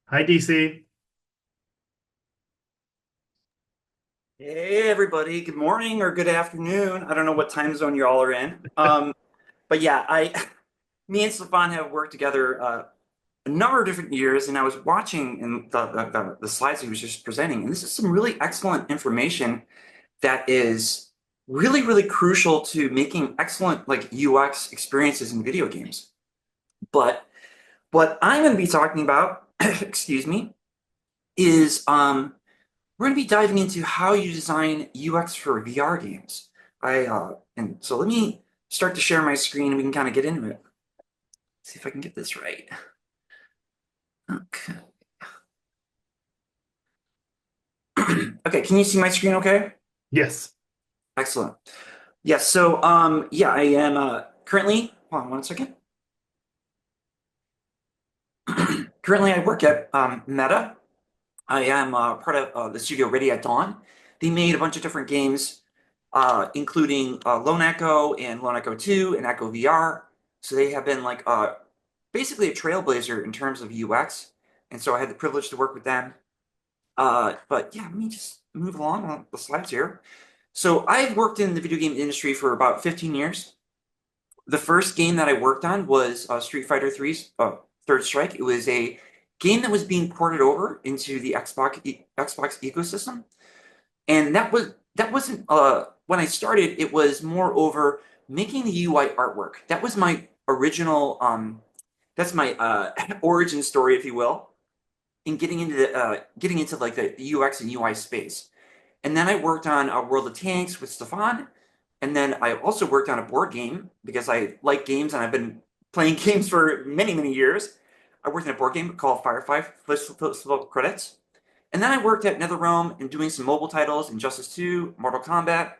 Hi, DC. Hey everybody, good morning or good afternoon. I don't know what time zone you all are in. But yeah, me and Stefan have worked together a number of different years, and I was watching in the slides he was just presenting, and this is some really excellent information that is really crucial to making excellent like UX experiences in video games. But what I'm going to be talking about, excuse me, is we're going to be diving into how you design UX for VR games. And so let me start to share my screen and we can kind of get into it. See if I can get this right. Okay. Okay, can you see my screen okay? Yes. Excellent. Yes, so yeah, I am currently, hold on one second. Currently I work at Meta. I am part of the studio Ready at Dawn. They made a bunch of different games, including Lone Echo and Lone Echo 2 and Echo VR. So they have been like basically a trailblazer in terms of UX. And so I had the privilege to work with them. But yeah, let me just move along on the slides here. So I've worked in the video game industry for about 15 years. The first game that I worked on was Street Fighter 3's Third Strike. It was a game that was being ported over into the Xbox ecosystem. And that wasn't when I started, it was more over making the UI artwork. That was my original that's my origin story, if you will, in getting into like the UX and UI space. And then I worked on World of Tanks with Stefan. And then I also worked on a board game because I like games and I've been playing games for many years. I worked in a board game called Firefly Credits. And then I worked at NetherRealm and doing some mobile titles, Injustice 2, Mortal Kombat.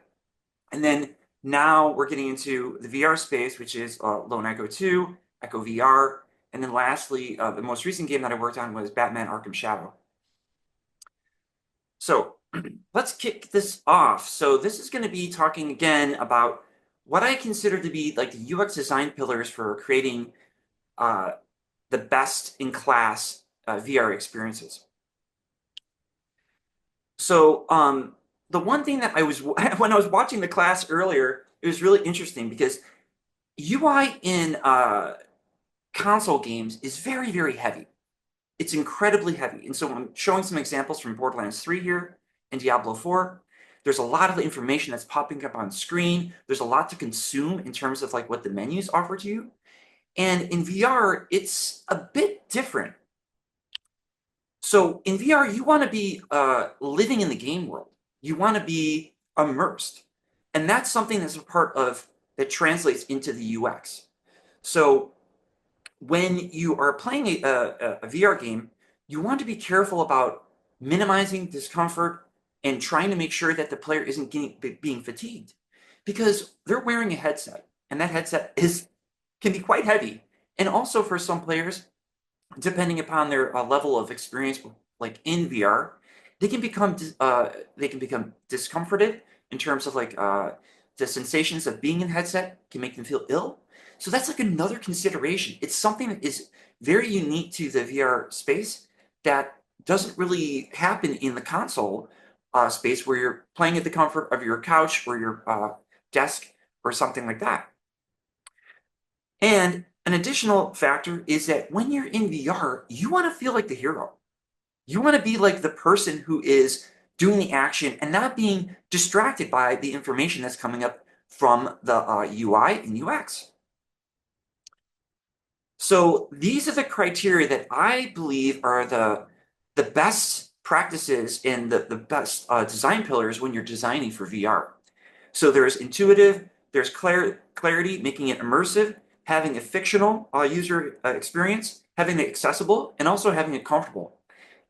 And then now we're getting into the VR space, which is Lone Echo 2, Echo VR. And then lastly, the most recent game that I worked on was Batman Arkham Shadow. So let's kick this off. So this is going to be talking again about what I consider to be like the UX design pillars for creating uh, the best in class VR experiences. So the one thing that I was when I was watching the class earlier, it was really interesting because UI in console games is very heavy. It's incredibly heavy. And so I'm showing some examples from Borderlands 3 here and Diablo 4. There's a lot of information that's popping up on screen. There's a lot to consume in terms of like what the menus offer to you. And in VR, it's a bit different. So in VR, you want to be living in the game world. You want to be immersed. And that's something that's a part of that translates into the UX. So when you are playing a VR game, you want to be careful about minimizing discomfort and trying to make sure that the player isn't being fatigued because they're wearing a headset and that headset is can be quite heavy. And also for some players, depending upon their level of experience, like in VR, they can become discomforted in terms of like the sensations of being in headset can make them feel ill. So that's like another consideration. It's something that is very unique to the VR space that doesn't really happen in the console space where you're playing at the comfort of your couch or your desk or something like that. And an additional factor is that when you're in VR, you want to feel like the hero. You want to be like the person who is doing the action and not being distracted by the information that's coming up from the UI and UX. So these are the criteria that I believe are the best practices and the best design pillars when you're designing for VR. So there's intuitive, there's clarity, making it immersive, having a fictional user experience, having it accessible, and also having it comfortable.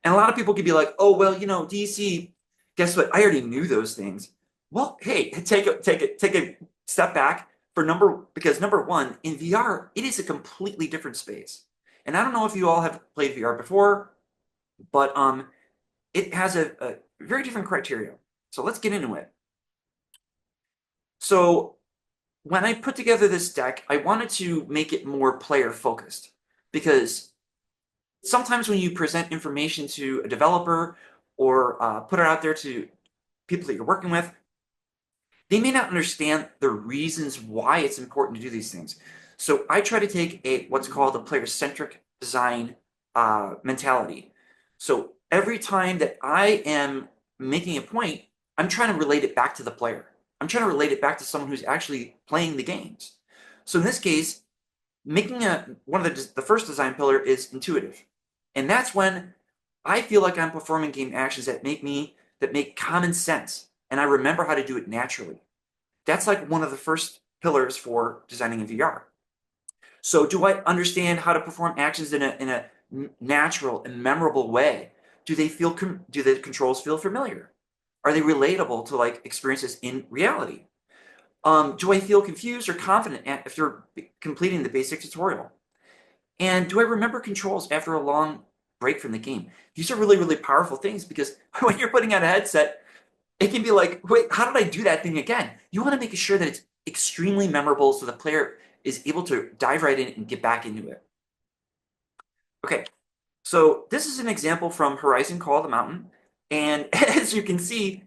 And a lot of people could be like, oh, well, you know, DC, guess what? I already knew those things. Well, hey, take a step back because number one, in VR, it is a completely different space. And I don't know if you all have played VR before, but it has a very different criteria. So let's get into it. So when I put together this deck, I wanted to make it more player focused because sometimes when you present information to a developer or put it out there to people that you're working with, they may not understand the reasons why it's important to do these things. So I try to take what's called a player-centric design mentality. So every time that I am making a point, I'm trying to relate it back to the player. I'm trying to relate it back to someone who's actually playing the games. So in this case, making one of the first design pillar is intuitive. And that's when I feel like I'm performing game actions that make common sense. And I remember how to do it naturally. That's like one of the first pillars for designing in VR. So do I understand how to perform actions in a natural and memorable way? Do the controls feel familiar? Are they relatable to like experiences in reality? Do I feel confused or confident after completing the basic tutorial? And do I remember controls after a long break from the game? These are really, really powerful things because when you're putting on a headset, it can be like, wait, how did I do that thing again? You want to make sure that it's extremely memorable so the player is able to dive right in and get back into it. Okay, so this is an example from Horizon Call of the Mountain. And as you can see,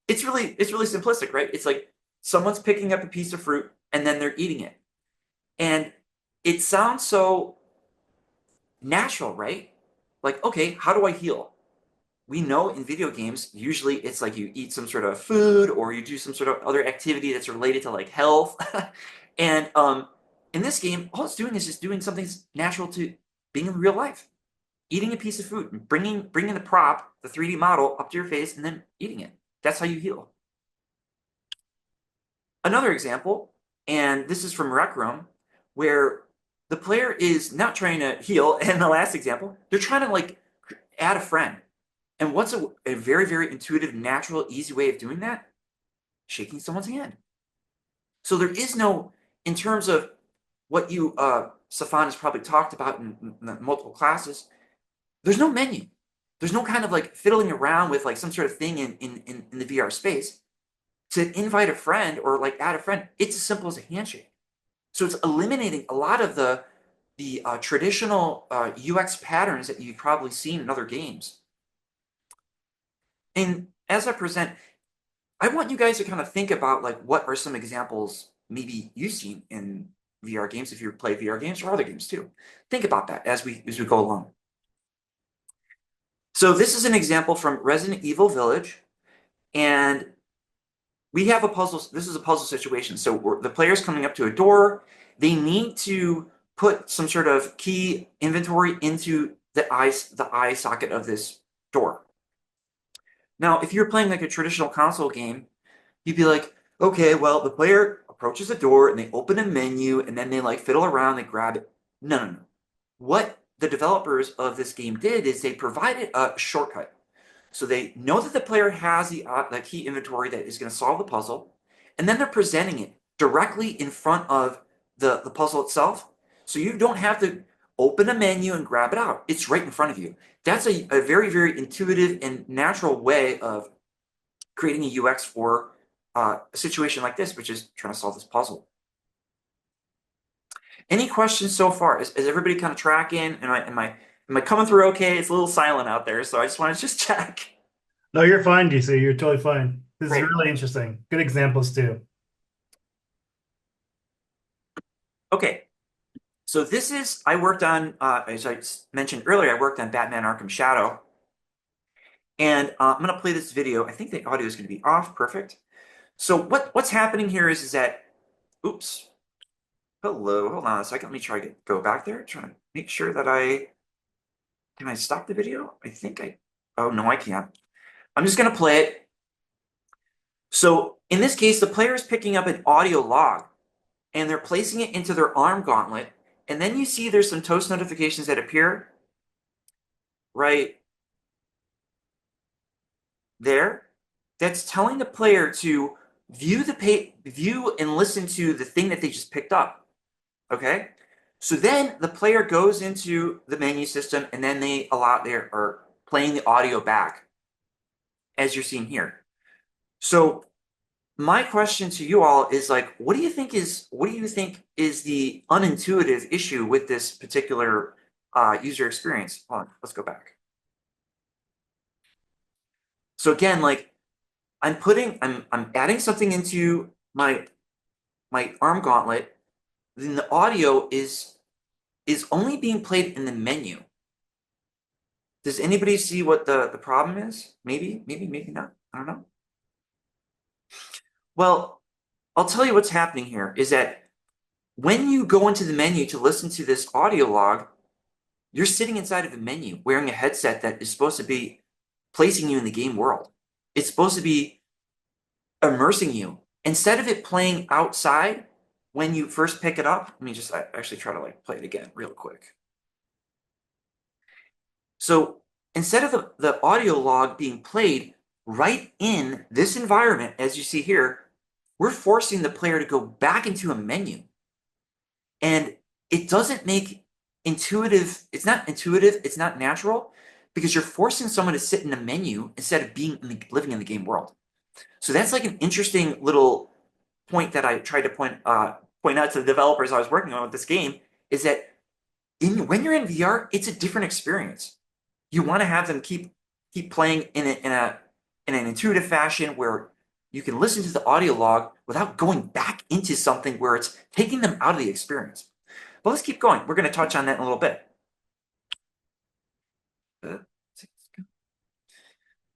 it's really simplistic, right? It's like someone's picking up a piece of fruit and then they're eating it. And it sounds so natural, right? Like, okay, how do I heal? We know in video games, usually it's like you eat some sort of food or you do some sort of other activity that's related to like health. And in this game, all it's doing is just doing something natural to being in real life. Eating a piece of food, and bringing the prop, the 3D model, up to your face and then eating it. That's how you heal. Another example, and this is from Rec Room, where the player is not trying to heal, and the last example, they're trying to like add a friend. And what's a very, very intuitive, natural, easy way of doing that? Shaking someone's hand. So there is no, in terms of what you, Safan has probably talked about in multiple classes, there's no menu. There's no kind of like fiddling around with like some sort of thing in the VR space. To invite a friend or like add a friend, it's as simple as a handshake. So it's eliminating a lot of the traditional UX patterns that you've probably seen in other games. And as I present, I want you guys to kind of think about like what are some examples maybe you've seen in VR games if you play VR games or other games too. Think about that as we go along. So this is an example from Resident Evil Village, and we have a puzzle. This is a puzzle situation. So the player's coming up to a door. They need to put some sort of key inventory into the eye socket of this door. Now, if you're playing like a traditional console game, you'd be like, okay, well, the player approaches a door and they open a menu and then they like fiddle around, they grab it. No, no, no. What the developers of this game did is they provided a shortcut. So they know that the player has the key inventory that is going to solve the puzzle, and then they're presenting it directly in front of the puzzle itself. So you don't have to open a menu and grab it out. It's right in front of you. That's a very, very intuitive and natural way of creating a UX for a situation like this, which is trying to solve this puzzle. Any questions so far? Is everybody kind of tracking? Am I coming through okay? It's a little silent out there, so I just want to just check. No, you're fine, DC. You're totally fine. This is Great. really interesting. Good examples too. Okay. So this is, I worked on, as I mentioned earlier, I worked on Batman Arkham Shadow. And I'm going to play this video. I think the audio is going to be off. Perfect. So what's happening here is that, oops. Hello, hold on a second. Let me try to go back there. Trying to make sure that can I stop the video? Oh no, I can't. I'm just going to play it. So in this case, the player is picking up an audio log and they're placing it into their arm gauntlet. And then you see there's some toast notifications that appear right there. That's telling the player to view and listen to the thing that they just picked up. Okay? So then the player goes into the menu system and then they are playing the audio back as you're seeing here. So my question to you all is like, what do you think is the unintuitive issue with this particular user experience. Hold on, let's go back. So again, like I'm adding something into my arm gauntlet, then the audio is only being played in the menu. Does anybody see what the problem is? Maybe not. I don't know. Well, I'll tell you what's happening here is that when you go into the menu to listen to this audio log, you're sitting inside of a menu wearing a headset that is supposed to be placing you in the game world. It's supposed to be immersing you. Instead of it playing outside when you first pick it up, let me just actually try to like play it again real quick. So instead of the audio log being played right in this environment, as you see here, we're forcing the player to go back into a menu. And it doesn't make intuitive, it's not intuitive, it's not natural, because you're forcing someone to sit in a menu instead of being living in the game world. So that's like an interesting little point that I tried to point out to the developers I was working on with this game, is that when you're in VR, it's a different experience. You want to have them keep playing in an intuitive fashion where you can listen to the audio log without going back into something where it's taking them out of the experience. But let's keep going. We're going to touch on that in a little bit.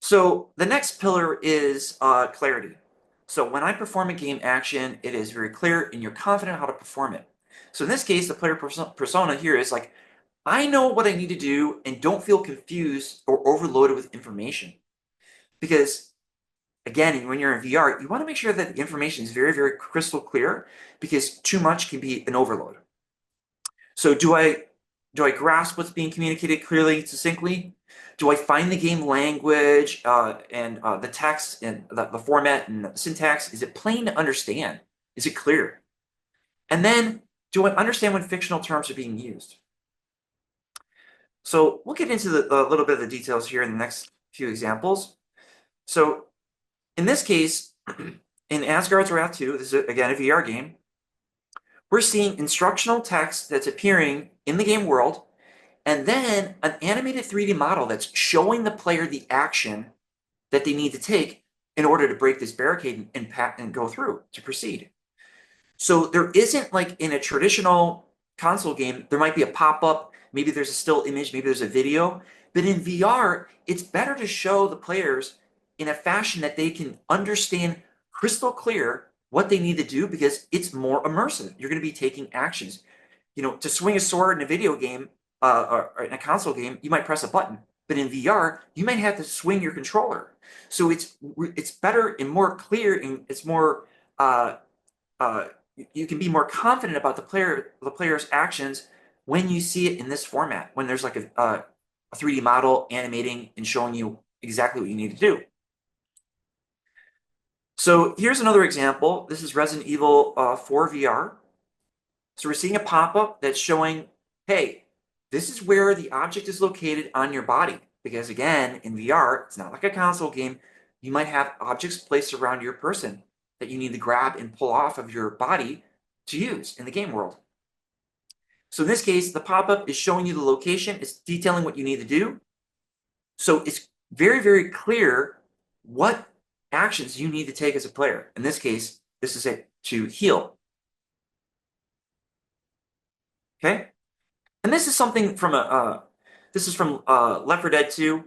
So the next pillar is clarity. So when I perform a game action, it is very clear and you're confident how to perform it. So in this case, the player persona here is like, I know what I need to do and don't feel confused or overloaded with information. Because again, when you're in VR, you want to make sure that the information is very, very crystal clear, because too much can be an overload. So do I grasp what's being communicated clearly, succinctly? Do I find the game language and the text and the format and the syntax? Is it plain to understand? Is it clear? And then, do I understand when fictional terms are being used? So we'll get into a little bit of the details here in the next few examples. So in this case, in Asgard's Wrath 2, this is again a VR game, we're seeing instructional text that's appearing in the game world, and then an animated 3D model that's showing the player the action that they need to take in order to break this barricade and go through to proceed. So there isn't, like in a traditional console game, there might be a pop-up, maybe there's a still image, maybe there's a video, but in VR, it's better to show the players in a fashion that they can understand crystal clear what they need to do, because it's more immersive. You're going to be taking actions. You know, to swing a sword in a video game or in a console game, you might press a button, but in VR, you might have to swing your controller. So it's better and more clear, and it's more you can be more confident about the player's actions when you see it in this format, when there's like a 3D model animating and showing you exactly what you need to do. So here's another example. This is Resident Evil 4 VR. So we're seeing a pop-up that's showing, hey, this is where the object is located on your body. Because again, in VR, it's not like a console game. You might have objects placed around your person that you need to grab and pull off of your body to use in the game world. So in this case, the pop-up is showing you the location. It's detailing what you need to do. So it's very, very clear what actions you need to take as a player. In this case, this is it, to heal. Okay? And this is something from Left 4 Dead 2.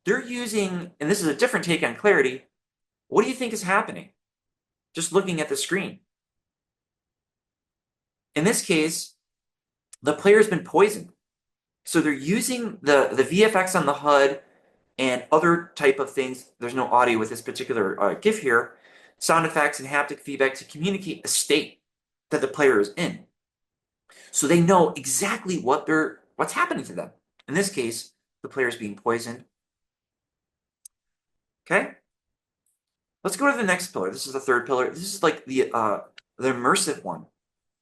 They're using, and this is a different take on clarity. What do you think is happening? Just looking at the screen. In this case, the player's been poisoned. So they're using the VFX on the HUD and other type of things. There's no audio with this particular GIF here. Sound effects and haptic feedback to communicate the state that the player is in. So they know exactly what's happening to them. In this case, the player is being poisoned. Okay? Let's go to the next pillar. This is the third pillar. This is like the immersive one.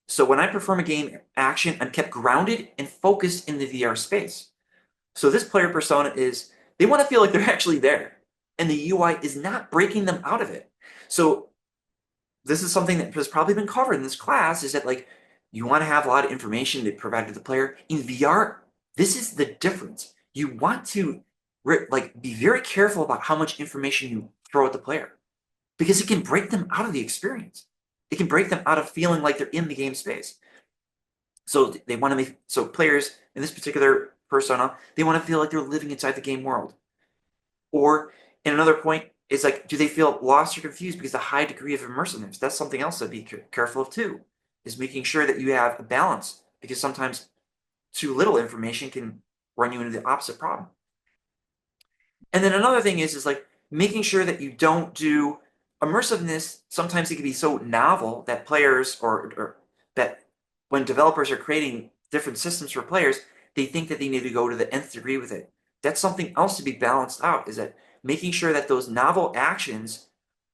So when I perform a game action, I'm kept grounded and focused in the VR space. So this player persona is, they want to feel like they're actually there, and the UI is not breaking them out of it. So this is something that has probably been covered in this class, is that like you want to have a lot of information to provide to the player. In VR, This is the difference. You want to like be very careful about how much information you throw at the player because it can break them out of the experience. It can break them out of feeling like they're in the game space. So they want to make so players in this particular persona, they want to feel like they're living inside the game world. Or in another point is like, do they feel lost or confused because of the high degree of immersiveness? That's something else to be careful of too, is making sure that you have a balance because sometimes too little information can run you into the opposite problem. And then another thing is like making sure that you don't do immersiveness. Sometimes it can be so novel that players or that when developers are creating different systems for players, they think that they need to go to the nth degree with it. That's something else to be balanced out, is that making sure that those novel actions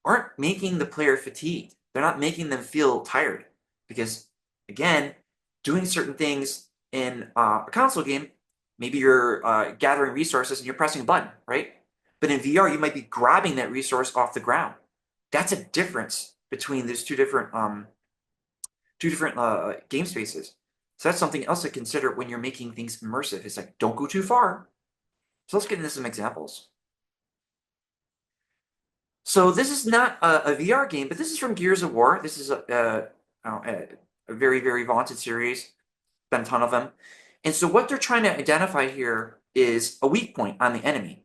aren't making the player fatigued. They're not making them feel tired. Because again, doing certain things in a console game, maybe you're gathering resources and you're pressing a button, right? But in VR, you might be grabbing that resource off the ground. That's a difference between those two different game spaces. So that's something else to consider when you're making things immersive. It's like, don't go too far. So let's get into some examples. So this is not a VR game, but this is from Gears of War. This is a very, very vaunted series. Been a ton of them. And so what they're trying to identify here is a weak point on the enemy.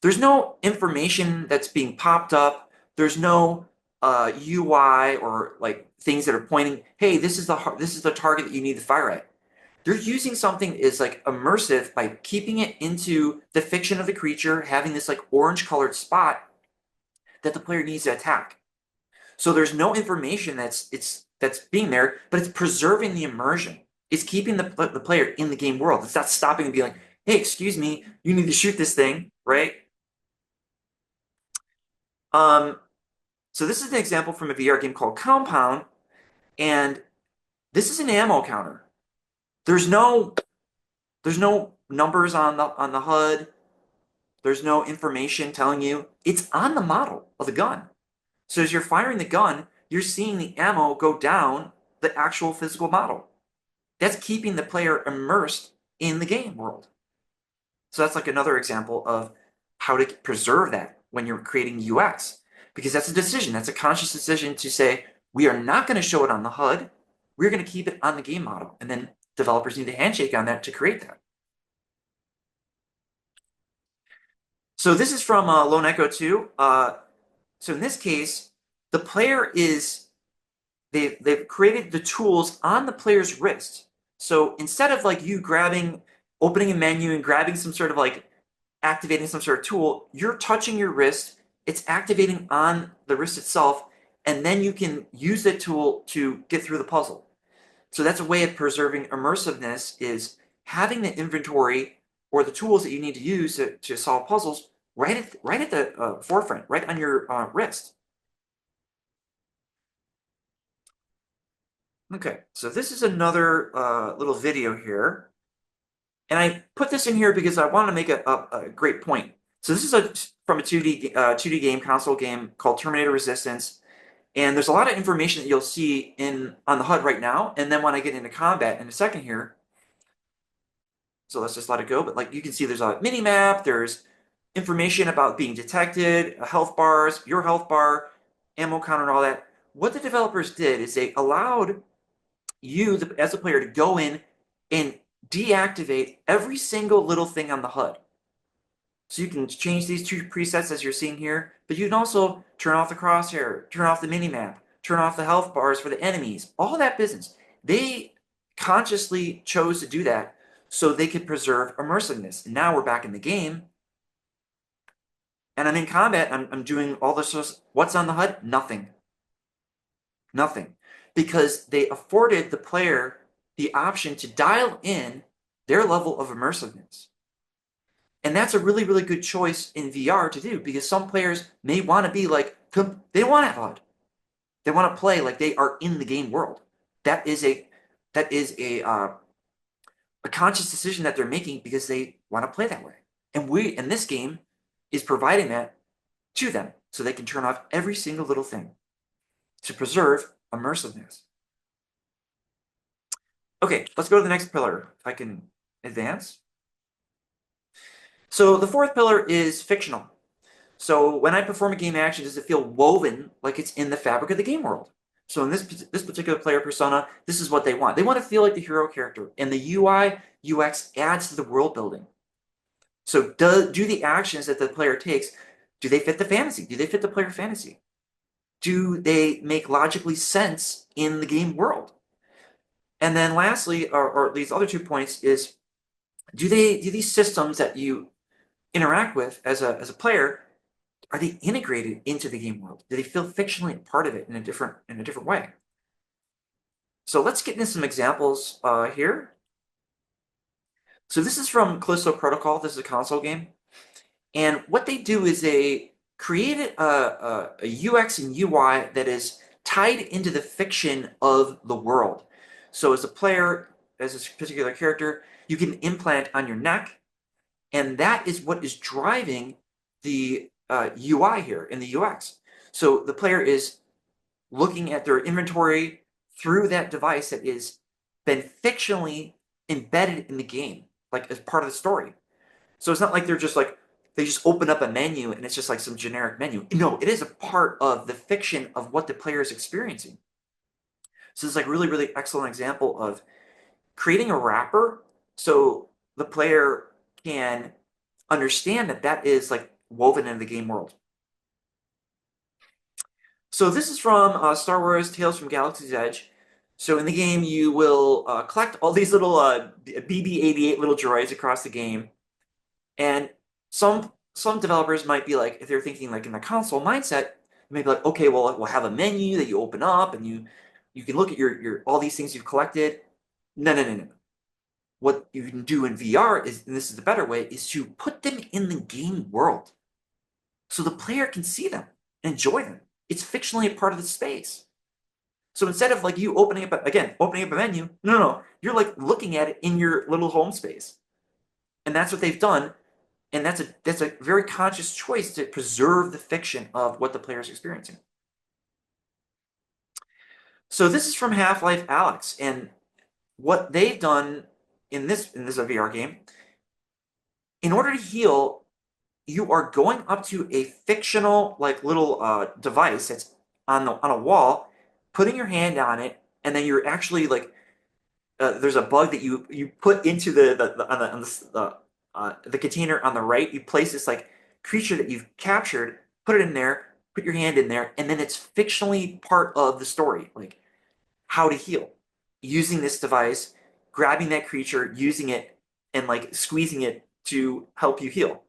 There's no information that's being popped up. There's no UI or like things that are pointing, hey, this is the target that you need to fire at. They're using something that is like immersive by keeping it into the fiction of the creature, having this like orange colored spot that the player needs to attack. So there's no information that's being there, but it's preserving the immersion. It's keeping the player in the game world. It's not stopping and being like, hey, excuse me, you need to shoot this thing, right? So this is an example from a VR game called Compound, and this is an ammo counter. There's no numbers on the HUD. There's no information telling you. It's on the model of the gun. So as you're firing the gun, you're seeing the ammo go down the actual physical model. That's keeping the player immersed in the game world. So that's like another example of how to preserve that when you're creating UX, because that's a decision. That's a conscious decision to say, we are not going to show it on the HUD. We're going to keep it on the game model. And then developers need a handshake on that to create that. So this is from Lone Echo 2. So in this case, the player is, they've created the tools on the player's wrist. So instead of like you opening a menu and grabbing some sort of like activating some sort of tool, you're touching your wrist, it's activating on the wrist itself, and then you can use that tool to get through the puzzle. So that's a way of preserving immersiveness, is having the inventory or the tools that you need to use to solve puzzles right at the forefront, right on your wrist. Okay, so this is another little video here. And I put this in here because I want to make a great point. So this is from a 2D game, console game called Terminator Resistance. And there's a lot of information that you'll see on the HUD right now. And then when I get into combat in a second here, so let's just let it go. But like you can see there's a mini map, there's information about being detected, health bars, your health bar, ammo counter, and all that. What the developers did is they allowed you, as a player, to go in and deactivate every single little thing on the HUD. So you can change these two presets as you're seeing here, but you can also turn off the crosshair, turn off the minimap, turn off the health bars for the enemies, all that business. They consciously chose to do that so they could preserve immersiveness. And now we're back in the game, and I'm in combat. I'm doing all this. What's on the HUD? Nothing. Nothing. Because they afforded the player the option to dial in their level of immersiveness. And that's a really, really good choice in VR to do, because some players may want to be like, they don't want to have HUD. They want to play like they are in the game world. That is a conscious decision that they're making because they want to play that way. And this game is providing that to them so they can turn off every single little thing to preserve immersiveness. Okay, let's go to the next pillar. If I can advance. So the fourth pillar is fictional. So when I perform a game action, does it feel woven like it's in the fabric of the game world? So in this particular player persona, this is what they want. They want to feel like the hero character, and the UI UX adds to the world building. So do the actions that the player takes, do they fit the fantasy? Do they fit the player fantasy? Do they make logically sense in the game world? And then lastly, or these other 2 points is, do these systems that you interact with as a player, are they integrated into the game world? Do they feel fictionally a part of it in a different way? So let's get into some examples here. So this is from Callisto Protocol. This is a console game. And what they do is they created a UX and UI that is tied into the fiction of the world. So as a player, as a particular character, you can implant on your neck, and that is what is driving the UI here in the UX. So the player is looking at their inventory through that device that is been fictionally embedded in the game, like as part of the story. So it's not like they just open up a menu and it's just like some generic menu. No, it is a part of the fiction of what the player is experiencing. So it's like really, really excellent example of creating a wrapper so the player can understand that that is like woven into the game world. So this is from Star Wars Tales from Galaxy's Edge. So in the game, you will collect all these little BB-88 little droids across the game, and some developers might be like, if they're thinking like in the console mindset, maybe like, okay, well, we'll have a menu that you open up, and you can look at your all these things you've collected. No, no, no, no. What you can do in VR is, and this is the better way, is to put them in the game world, so the player can see them and enjoy them. It's fictionally a part of the space. So instead of like you opening up a menu, no, you're like looking at it in your little home space, and that's what they've done. And that's a very conscious choice to preserve the fiction of what the player is experiencing. So this is from Half-Life Alyx, and what they've done in this VR game, in order to heal, you are going up to a fictional like little device that's on a wall, putting your hand on it, and then you're actually like there's a bug that you put into the container on the right. You place this like creature that you've captured, put it in there, put your hand in there, and then it's fictionally part of the story, like how to heal using this device, grabbing that creature, using it, and like squeezing it to help you heal.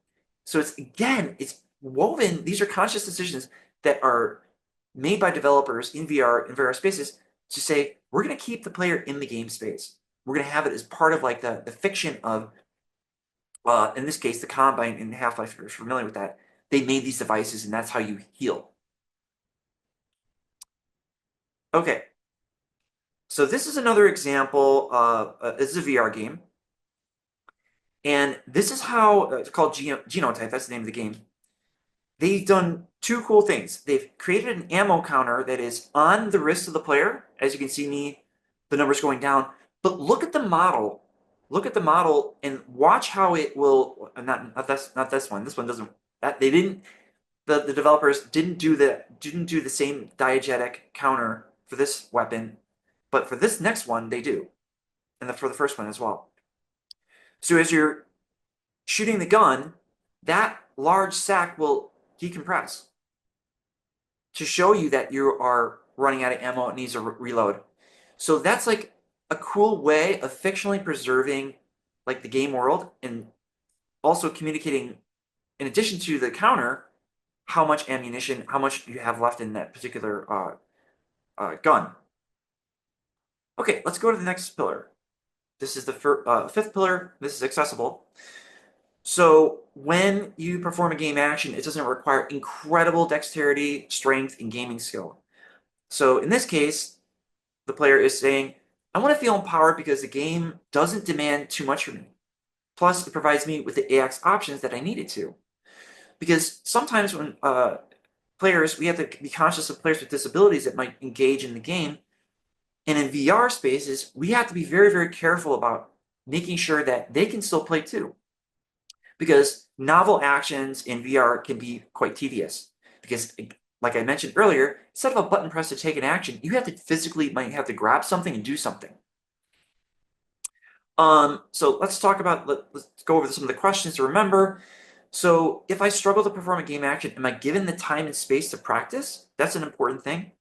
So it's woven. These are conscious decisions that are made by developers in VR spaces to say, we're going to keep the player in the game space. We're going to have it as part of like the fiction of, in this case, the Combine in Half-Life, if you're familiar with that. They made these devices, and that's how you heal. Okay. So this is another example. This is a VR game. And this is how, it's called Genotype, that's the name of the game. They've done two cool things. They've created an ammo counter that is on the wrist of the player. As you can see the numbers going down. But look at the model. Look at the model and watch how it will, not this one. This one doesn't, they didn't, the developers didn't do the same diegetic counter for this weapon, but for this next one, they do. And for the first one as well. So as you're shooting the gun, that large sack will decompress to show you that you are running out of ammo and needs a reload. So that's like a cool way of fictionally preserving like the game world, and also communicating, in addition to the counter, how much ammunition, how much you have left in that particular gun. Okay, let's go to the next pillar. This is the fifth pillar. This is accessible. So when you perform a game action, it doesn't require incredible dexterity, strength, and gaming skill. So in this case, the player is saying, I want to feel empowered because the game doesn't demand too much from me. Plus, it provides me with the AX options that I needed to. Because sometimes when players, we have to be conscious of players with disabilities that might engage in the game. And in VR spaces, we have to be very, very careful about making sure that they can still play too. Because novel actions in VR can be quite tedious. Because, like I mentioned earlier, instead of a button press to take an action, you have to physically might have to grab something and do something. So let's talk about, let's go over some of the questions to remember. So if I struggle to perform a game action, am I given the time and space to practice? That's an important thing.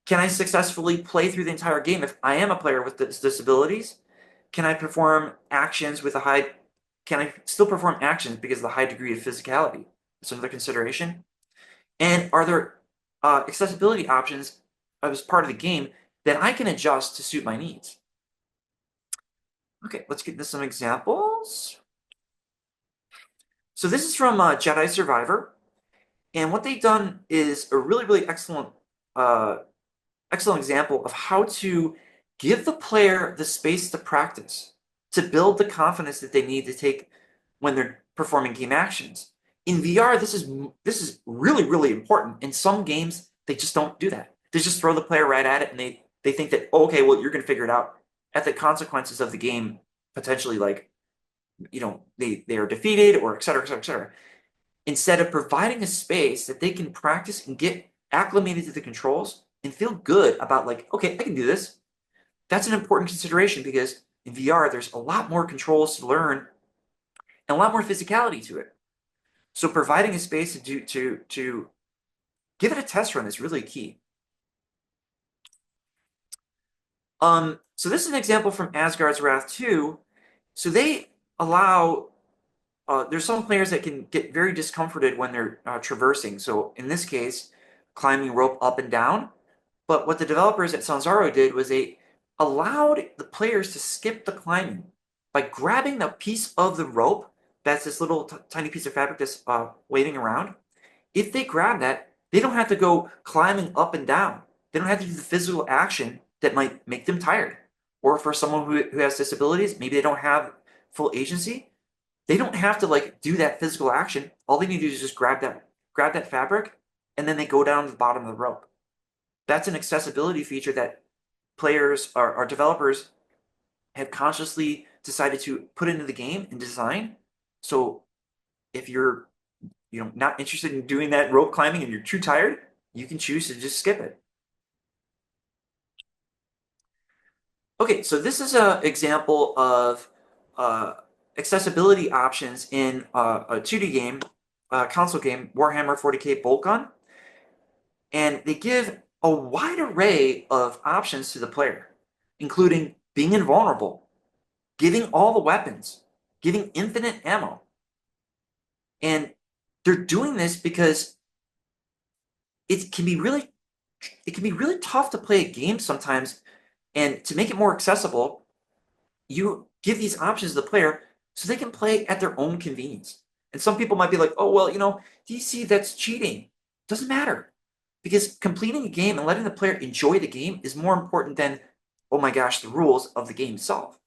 Can I successfully play through the entire game if I am a player with disabilities? Can I perform actions with a high, can I still perform actions because of the high degree of physicality? That's another consideration. And are there accessibility options as part of the game that I can adjust to suit my needs? Okay, let's get into some examples. So this is from Jedi Survivor. And what they've done is a really, really excellent example of how to give the player the space to practice, to build the confidence that they need to take when they're performing game actions. In VR, this is really, really important. In some games, they just don't do that. They just throw the player right at it, and they think that, oh, okay, well, you're going to figure it out. At the consequences of the game, potentially, like, they are defeated, or et cetera, et cetera, et cetera. Instead of providing a space that they can practice and get acclimated to the controls and feel good about, like, okay, I can do this. That's an important consideration because in VR, there's a lot more controls to learn and a lot more physicality to it. So providing a space to give it a test run is really key. So this is an example from Asgard's Wrath 2. So they allow, there's some players that can get very discomforted when they're traversing. So in this case, climbing rope up and down. But what the developers at Sanzaro did was they allowed the players to skip the climbing by grabbing the piece of the rope, that's this little tiny piece of fabric that's waving around. If they grab that, they don't have to go climbing up and down. They don't have to do the physical action that might make them tired. Or for someone who has disabilities, maybe they don't have full agency. They don't have to like do that physical action. All they need to do is just grab that fabric, and then they go down to the bottom of the rope. That's an accessibility feature that players or developers have consciously decided to put into the game and design. So if you're not interested in doing that rope climbing and you're too tired, you can choose to just skip it. Okay, so this is an example of accessibility options in a 2D game, console game, Warhammer 40K Bolt Gun. And they give a wide array of options to the player, including being invulnerable, giving all the weapons, giving infinite ammo. And they're doing this because it can be really tough to play a game sometimes. And to make it more accessible, you give these options to the player so they can play at their own convenience. And some people might be like, oh, well, DC, that's cheating. Doesn't matter. Because completing a game and letting the player enjoy the game is more important than, oh my gosh, the rules of the game itself.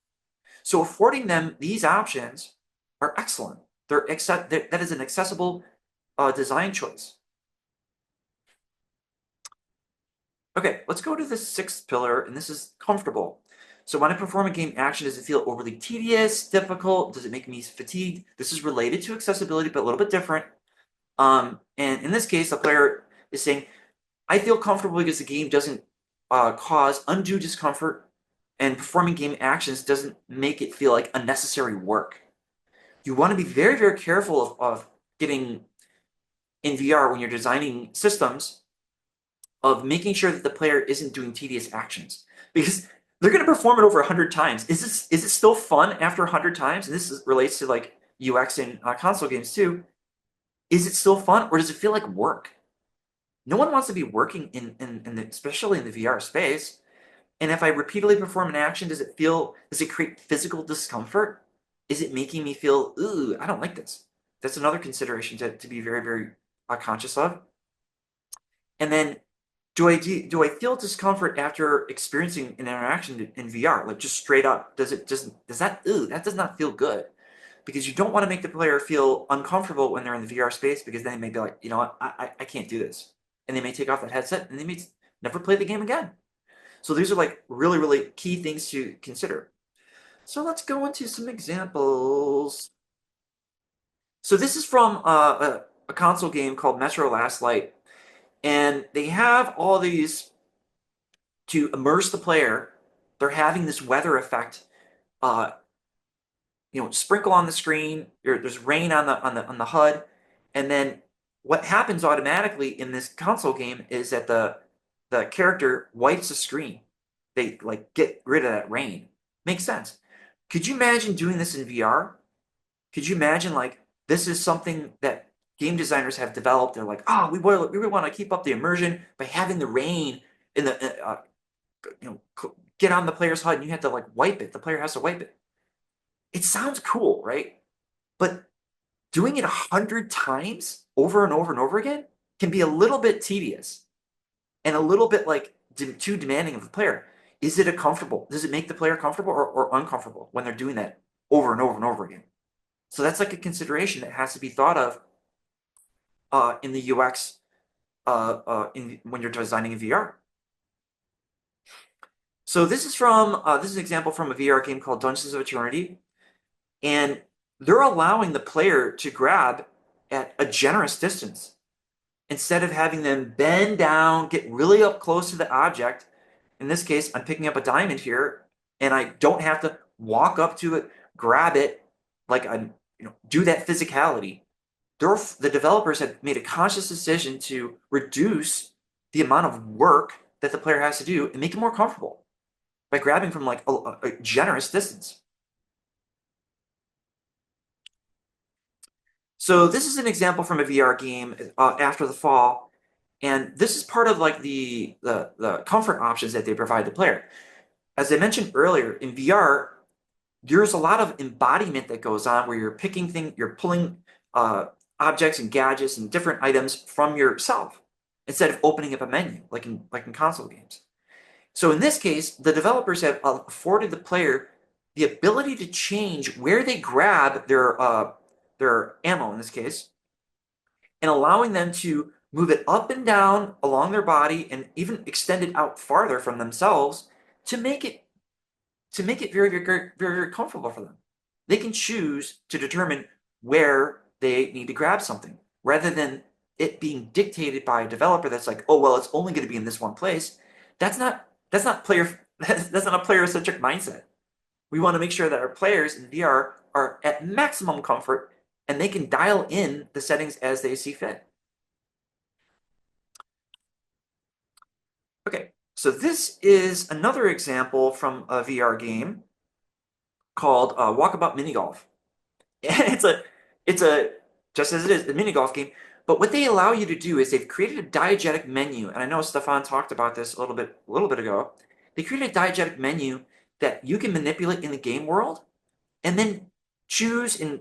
So affording them these options are excellent. That is an accessible design choice. Okay, let's go to the sixth pillar, and this is comfortable. So when I perform a game action, does it feel overly tedious, difficult? Does it make me fatigued? This is related to accessibility, but a little bit different. And in this case, the player is saying, I feel comfortable because the game doesn't cause undue discomfort, and performing game actions doesn't make it feel like unnecessary work. You want to be very, very careful of getting in VR when you're designing systems of making sure that the player isn't doing tedious actions, because they're going to perform it over 100 times. Is it still fun after 100 times? And this relates to like UX in console games too. Is it still fun, or does it feel like work? No one wants to be working especially in the VR space. And if I repeatedly perform an action, does it create physical discomfort? Is it making me feel, ooh, I don't like this? That's another consideration to be very, very conscious of. And then, do I feel discomfort after experiencing an interaction in VR? Like just straight up, that does not feel good, because you don't want to make the player feel uncomfortable when they're in the VR space, because then they may be like, you know what, I can't do this. And they may take off that headset and they may never play the game again. So these are like really, really key things to consider. So let's go into some examples. So this is from a console game called Metro Last Light, and they have all these to immerse the player. They're having this weather effect, uh, sprinkle on the screen. There's rain on the HUD, and then what happens automatically in this console game is that the character wipes the screen. They like get rid of that rain. Makes sense. Could you imagine doing this in VR? Could you imagine like this is something that game designers have developed? They're like, oh, we really want to keep up the immersion by having the rain in the get on the player's HUD and you have to like wipe it. The player has to wipe it. It sounds cool, right? But doing it 100 times over and over and over again can be a little bit tedious and a little bit like too demanding of the player. Is it a comfortable? Does it make the player comfortable or uncomfortable when they're doing that over and over and over again? So that's like a consideration that has to be thought of in the UX when you're designing a VR. So this is an example from a VR game called Dungeons of Eternity, and they're allowing the player to grab at a generous distance instead of having them bend down, get really up close to the object. In this case, I'm picking up a diamond here, and I don't have to walk up to it, grab it, like I'm, do that physicality. The developers have made a conscious decision to reduce the amount of work that the player has to do and make it more comfortable by grabbing from like a generous distance. So this is an example from a VR game after the fall, and this is part of like the comfort options that they provide the player. As I mentioned earlier, in VR, there's a lot of embodiment that goes on where you're picking things, you're pulling objects and gadgets and different items from yourself instead of opening up a menu like in console games. So in this case, the developers have afforded the player the ability to change where they grab their ammo in this case, and allowing them to move it up and down along their body and even extend it out farther from themselves to make it very, very, very, very comfortable for them. They can choose to determine where they need to grab something rather than it being dictated by a developer that's like, oh, well, it's only going to be in this one place. That's not player that's not a player-centric mindset. We want to make sure that our players in VR are at maximum comfort and they can dial in the settings as they see fit. Okay, so this is another example from a VR game called Walkabout Mini Golf. And it's a just as it is, a mini golf game. But what they allow you to do is they've created a diegetic menu, and I know Stefan talked about this a little bit ago. They created a diegetic menu that you can manipulate in the game world, and then choose and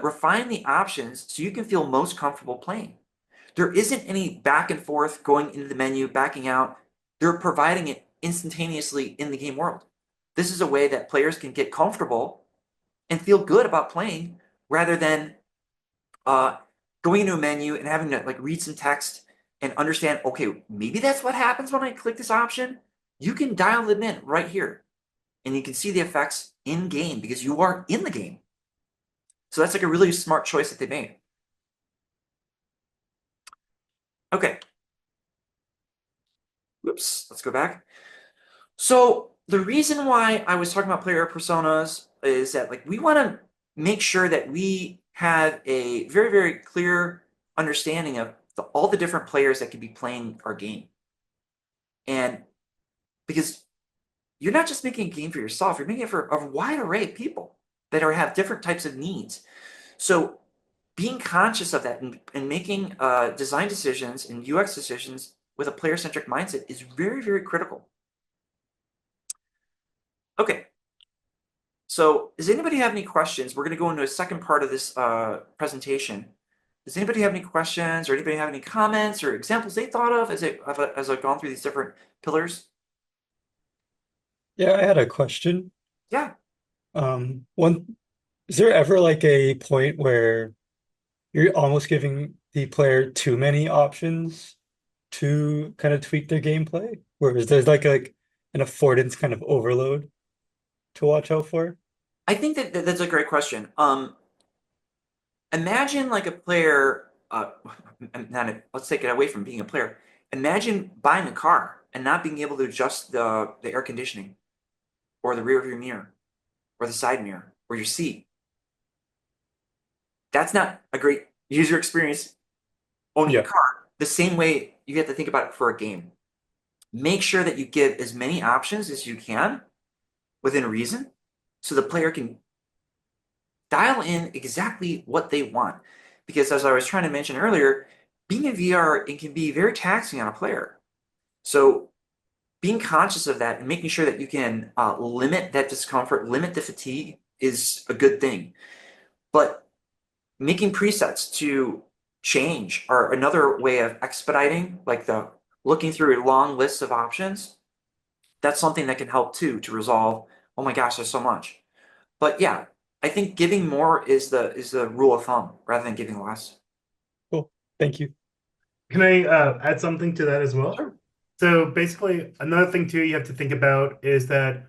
refine the options so you can feel most comfortable playing. There isn't any back and forth going into the menu, backing out. They're providing it instantaneously in the game world. This is a way that players can get comfortable and feel good about playing rather than going into a menu and having to like read some text and understand, okay, maybe that's what happens when I click this option. You can dial them in right here and you can see the effects in game because you are in the game. So that's like a really smart choice that they made. Okay. Whoops, let's go back. So the reason why I was talking about player personas is that like we want to make sure that we have a very, very clear understanding of all the different players that could be playing our game. And because you're not just making a game for yourself, you're making it for a wide array of people that have different types of needs. So being conscious of that and making design decisions and UX decisions with a player-centric mindset is very, very critical. Okay, so does anybody have any questions? We're going to go into a second part of this presentation. Does anybody have any questions or anybody have any comments or examples they thought of as I've gone through these different pillars? Yeah, I had a question. Yeah. One, is there ever like a point where you're almost giving the player too many options to kind of tweak their gameplay? Whereas there's like an affordance kind of overload to watch out for? I think that's a great question. Imagine like a player, let's take it away from being a player. Imagine buying a car and not being able to adjust the air conditioning or the rear view mirror or the side mirror or your seat. That's not a great user experience owning a Yeah, car. The same way you have to think about it for a game. Make sure that you give as many options as you can within reason so the player can dial in exactly what they want. Because as I was trying to mention earlier, being in VR, it can be very taxing on a player. So being conscious of that and making sure that you can limit that discomfort, limit the fatigue is a good thing. But making presets to change are another way of expediting, like the looking through a long list of options. That's something that can help too to resolve, oh my gosh, there's so much. But yeah, I think giving more is the rule of thumb rather than giving less. cool. Thank you. Can I add something to that as well? Sure. So basically, another thing too you have to think about is that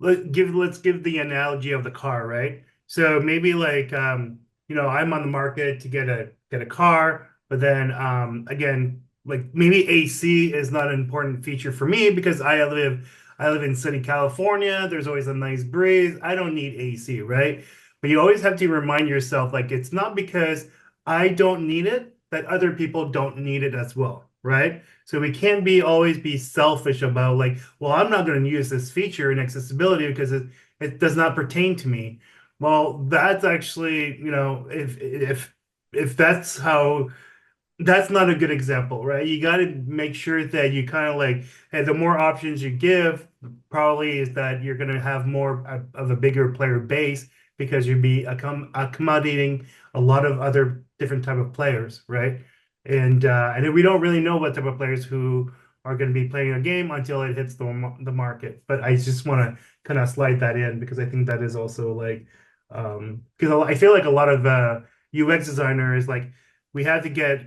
let's give the analogy of the car, right? So maybe like I'm on the market to get a car, but then again, like maybe AC is not an important feature for me because I live in sunny California. There's always a nice breeze. I don't need AC, right? But you always have to remind yourself like it's not because I don't need it that other people don't need it as well, right? So we can't be always be selfish about like, well, I'm not going to use this feature in accessibility because it does not pertain to me. Well, that's actually, if that's not a good example, right? You got to make sure that you kind of like, hey, the more options you give, probably is that you're going to have more of a bigger player base because you'd be accommodating a lot of other different type of players, right? And we don't really know what type of players who are going to be playing a game until it hits the market. But I just want to kind of slide that in because I think that is also like, because I feel like a lot of UX designers like we had to get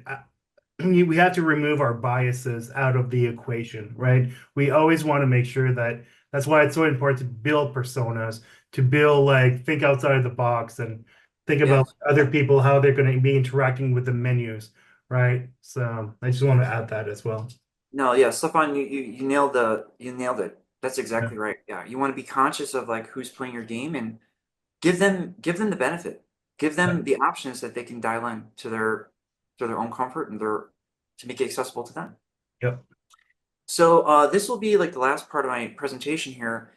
we have to remove our biases out of the equation, right? We always want to make sure that that's why it's so important to build personas, to build like think outside of the box and think about Yes. other people, how they're going to be interacting with the menus, right? So I just want to add that as well. No, yeah, Stefan, you nailed you nailed it. That's Yeah. exactly right. Yeah, you want to be conscious of like who's playing your game and give them the benefit. Give Yeah. them the options that they can dial in to their own comfort and their to make it accessible to them. Yep. So this will be like the last part of my presentation here.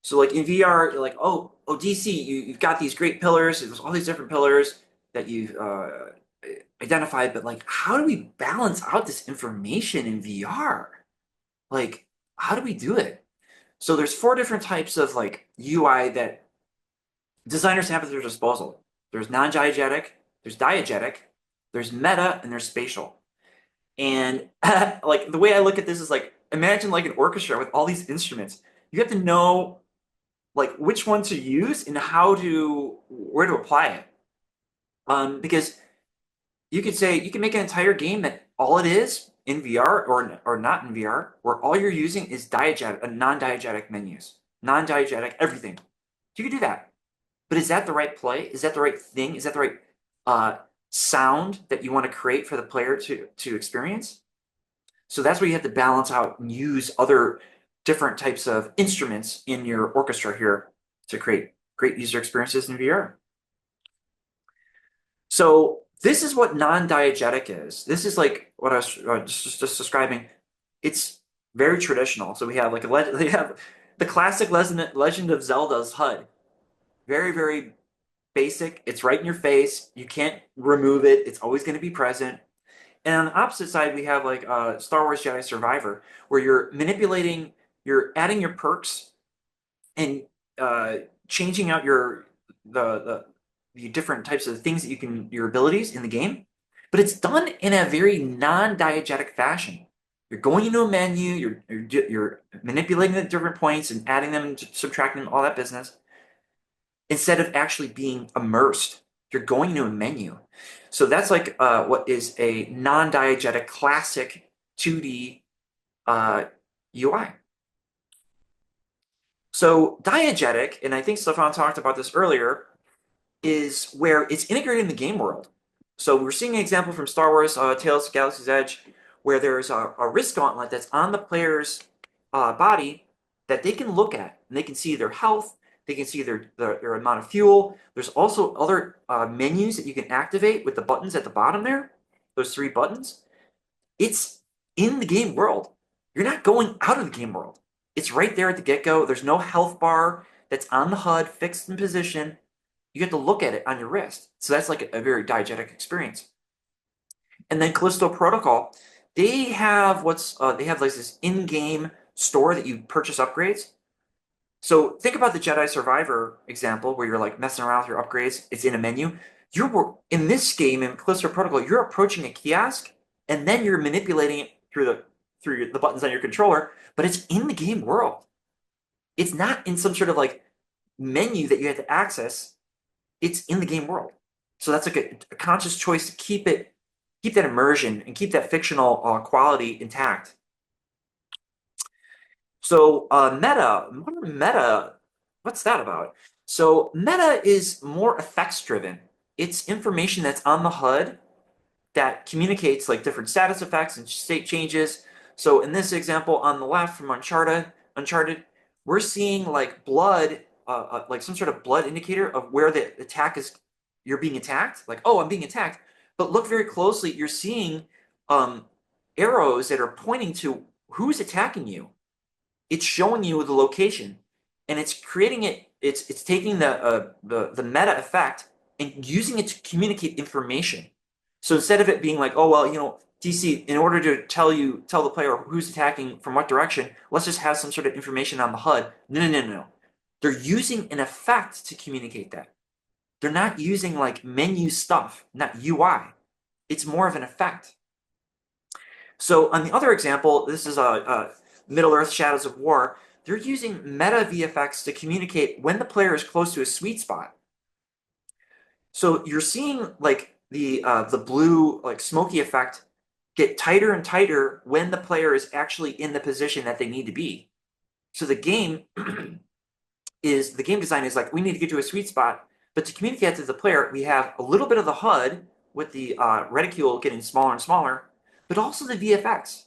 So like in VR, you're like, oh, DC, you've got these great pillars. There's all these different pillars that you've identified, but like, how do we balance out this information in VR? Like, how do we do it? So there's four different types of like UI that designers have at their disposal. There's non-diegetic, there's diegetic, there's meta, and there's spatial. And like the way I look at this is like imagine like an orchestra with all these instruments. You have to know like which one to use and how to where to apply it. Because you could say you can make an entire game that all it is in VR or not in VR, where all you're using is diegetic, non-diegetic menus, non-diegetic everything. You could do that. But is that the right play? Is that the right thing? Is that the right uh, sound that you want to create for the player to experience? So that's where you have to balance out and use other different types of instruments in your orchestra here to create great user experiences in VR. So this is what non-diegetic is. This is like what I was just describing. It's very traditional. So we have like they have the classic Legend of Zelda's HUD. Very, very basic. It's right in your face. You can't remove it. It's always going to be present. And on the opposite side, we have like Star Wars Jedi Survivor, where you're manipulating, you're adding your perks and uh, changing out the the different types of things that you can your abilities in the game, but it's done in a very non-diegetic fashion. You're going into a menu, you're manipulating the different points and adding them, subtracting them, all that business, instead of actually being immersed. You're going into a menu. So that's like what is a non-diegetic classic 2D UI. So diegetic, and I think Stefan talked about this earlier, is where it's integrated in the game world. So we're seeing an example from Star Wars Tales of Galaxy's Edge, where there's a wrist gauntlet that's on the player's body that they can look at, and they can see their health, they can see their amount of fuel. There's also other menus that you can activate with the buttons at the bottom there, those 3 buttons. It's in the game world. You're not going out of the game world. It's right there at the get-go. There's no health bar that's on the HUD, fixed in position. You get to look at it on your wrist. So that's like a very diegetic experience. And then Callisto Protocol, they have they have like this in-game store that you purchase upgrades. So think about the Jedi Survivor example where you're like messing around with your upgrades. It's in a menu. You're in this game in Callisto Protocol, you're approaching a kiosk and then you're manipulating it through the buttons on your controller, but it's in the game world. It's not in some sort of like menu that you have to access. It's in the game world. So that's like a conscious choice to keep that immersion and keep that fictional quality intact. So meta, what's that about? So meta is more effects driven. It's information that's on the HUD that communicates like different status effects and state changes. So in this example on the left from Uncharted, we're seeing like blood, like some sort of blood indicator of where the attack is. You're being attacked. Like, oh, I'm being attacked. But look very closely. You're seeing arrows that are pointing to who's attacking you. It's showing you the location, and it's creating it. It's taking the meta effect and using it to communicate information. So instead of it being like, oh well, DC, in order to tell the player who's attacking from what direction, let's just have some sort of information on the HUD. No. They're using an effect to communicate that. They're not using like menu stuff, not UI. It's more of an effect. So on the other example, this is a Middle-earth Shadows of War. They're using meta VFX to communicate when the player is close to a sweet spot. So you're seeing like the blue like smoky effect get tighter and tighter when the player is actually in the position that they need to be. So the game design is like, we need to get to a sweet spot, but to communicate to the player, we have a little bit of the HUD with the reticule getting smaller and smaller, but also the VFX.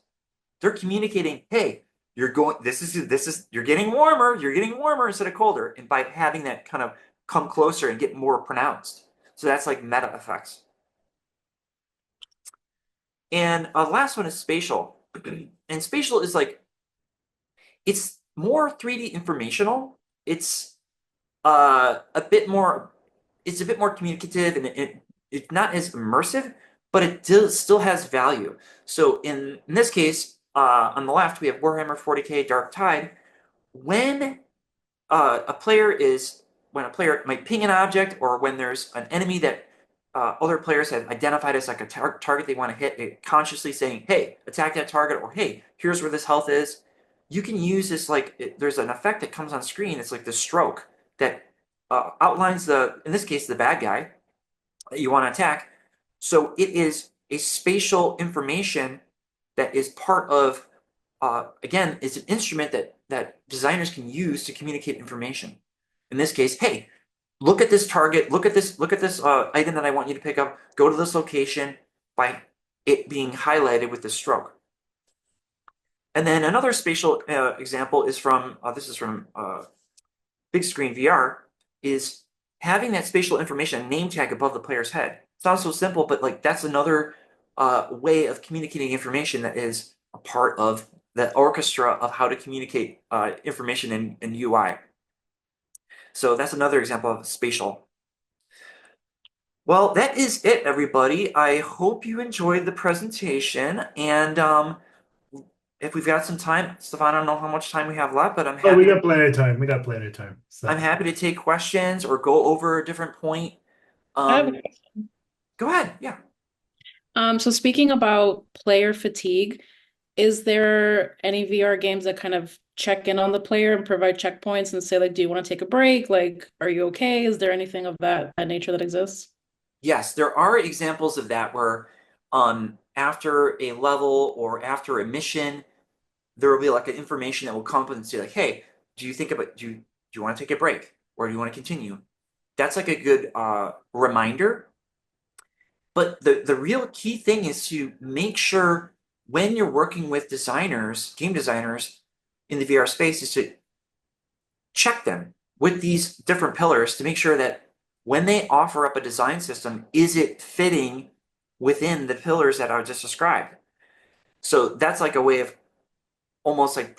They're communicating, hey, you're getting warmer instead of colder, and by having that kind of come closer and get more pronounced. So that's like meta effects. And last one is spatial. And spatial is like, it's more 3D informational. It's a bit more communicative, and it's not as immersive, but it still has value. So in this case, on the left, we have Warhammer 40K Dark Tide. When a player might ping an object, or when there's an enemy that other players have identified as like a target they want to hit, consciously saying, hey, attack that target, or hey, here's where this health is. You can use this there's an effect that comes on screen. It's like the stroke that outlines in this case, the bad guy that you want to attack. So it is a spatial information that is part of, again, it's an instrument that designers can use to communicate information. In this case, hey, look at this target, look at this item that I want you to pick up, go to this location by it being highlighted with the stroke. And then another spatial example is from, Big Screen VR, is having that spatial information name tag above the player's head. Sounds so simple, but like that's another way of communicating information that is a part of the orchestra of how to communicate information in UI. So that's another example of spatial. Well, that is it, everybody. I hope you enjoyed the presentation. And if we've got some time, Stefan, I don't know how much time we have left, but I'm happy. Oh, we got plenty of time. We got plenty of time. So. I'm happy to take questions or go over a different point. I have a question. Go ahead. Yeah. So speaking about player fatigue, is there any VR games that kind of check in on the player and provide checkpoints and say, like, do you want to take a break? Like, are you okay? Is there anything of that nature that exists? Yes, there are examples of that where after a level or after a mission, there will be like an information that will come up and say like, hey, do you think about do you want to take a break or do you want to continue? That's like a good reminder. But the real key thing is to make sure when you're working with designers, game designers in the VR space, is to check them with these different pillars to make sure that when they offer up a design system, is it fitting within the pillars that I just described? So that's like a way of almost like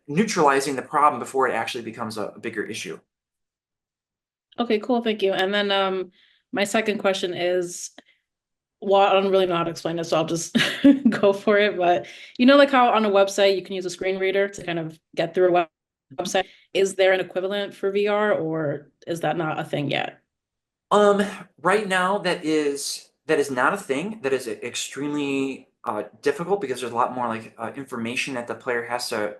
neutralizing the problem before it actually becomes a bigger issue. Okay, cool. Thank you. And then my second question is, well, I don't really know how to explain this, so I'll just go for it. But you know, like how on a website you can use a screen reader to kind of get through a website. Is there an equivalent for VR, or is that not a thing yet? Right now that is not a thing. That is extremely difficult because there's a lot more like information that the player has to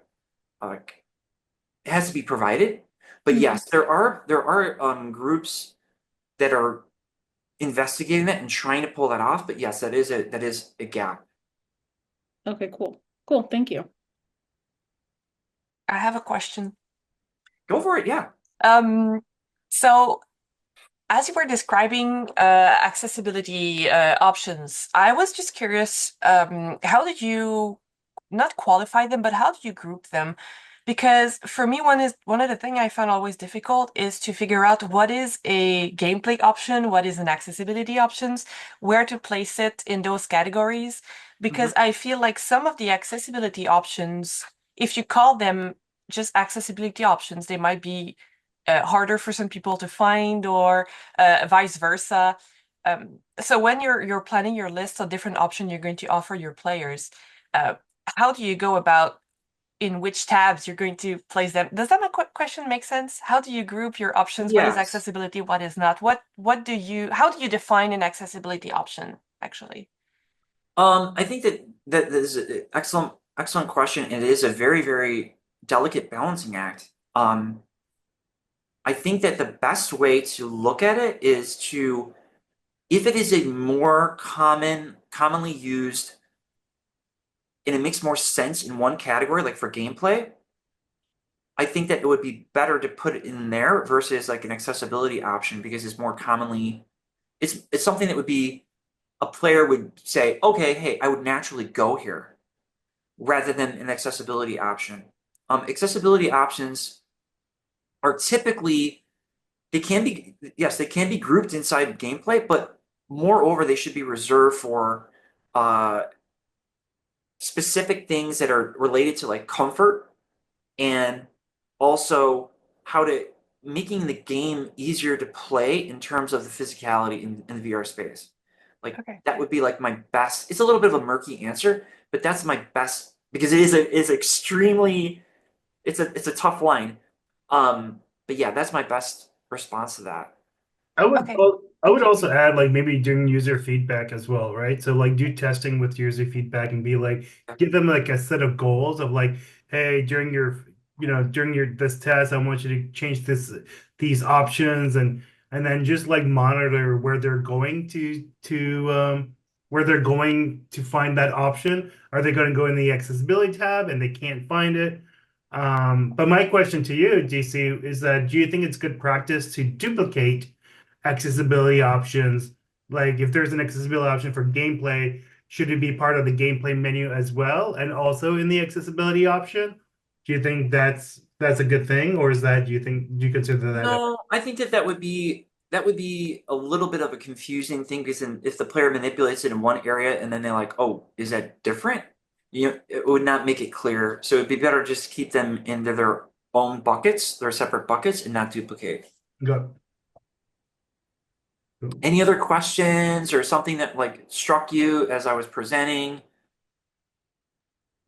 be provided. But yes, there are groups that are investigating that and trying to pull that off. But yes, that is a gap. Okay, cool. Cool. Thank you. I have a question. Go for it. Yeah. So as you were describing accessibility options, I was just curious, how did you not qualify them, but how did you group them? Because for me, one of the things I found always difficult is to figure out what is a gameplay option, what is an accessibility options, where to place it in those categories. Because I feel like some of the accessibility options, if you call them just accessibility options, they might be harder for some people to find, or vice versa. So when you're planning your list of different options you're going to offer your players, how do you go about in which tabs you're going to place them? Does that question make sense? How do you group your options? What is Yes. accessibility? What is not? How do you define an accessibility option, actually? I think that is an excellent question, and it is a very, very delicate balancing act. I think that the best way to look at it is to, if it is a more commonly used, and it makes more sense in one category, like for gameplay, I think that it would be better to put it in there versus like an accessibility option because it's more commonly, it's something that would be a player would say, okay, hey, I would naturally go here rather than an accessibility option. Accessibility options are typically, they can be grouped inside gameplay, but moreover, they should be reserved for specific things that are related to like comfort and also how to making the game easier to play in terms of the physicality in the VR space. Like Okay. that would be like my best. It's a little bit of a murky answer, but that's my best because it is extremely it's a tough line. But yeah, that's my best response to that. I would Okay. I would also add like maybe doing user feedback as well, right? So like do testing with user feedback and be like give them like a set of goals of like, hey, during your this test, I want you to change these options and then just like monitor where they're going where they're going to find that option. Are they going to go in the accessibility tab and they can't find it? But my question to you, DC, is that do you think it's good practice to duplicate accessibility options? Like if there's an accessibility option for gameplay, should it be part of the gameplay menu as well and also in the accessibility option? Do you think that's a good thing, or do you consider that No, I think that would be a little bit of a confusing thing because if the player manipulates it in one area and then they're like, oh, is that different? It would not make it clear. So it'd be better just to keep them into their own buckets, their separate buckets, and not duplicate. Go. Any other questions or something that like struck you as I was presenting?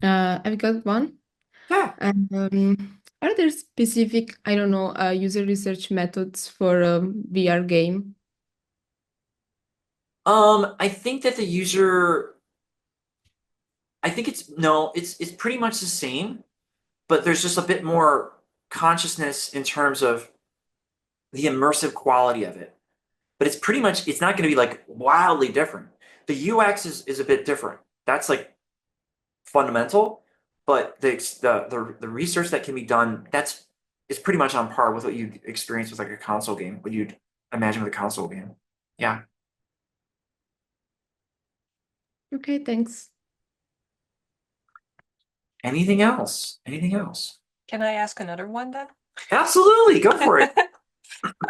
I've got one. Yeah. Are there specific, I don't know, user research methods for a VR game? I think that it's pretty much the same, but there's just a bit more consciousness in terms of the immersive quality of it. But it's not going to be like wildly different. The UX is a bit different. That's like fundamental, but the research that can be done, is pretty much on par with what you'd experience with like a console game, what you'd imagine with a console game. Yeah. Okay, thanks. Anything else? Anything else? Can I ask another one then? Absolutely, go for it.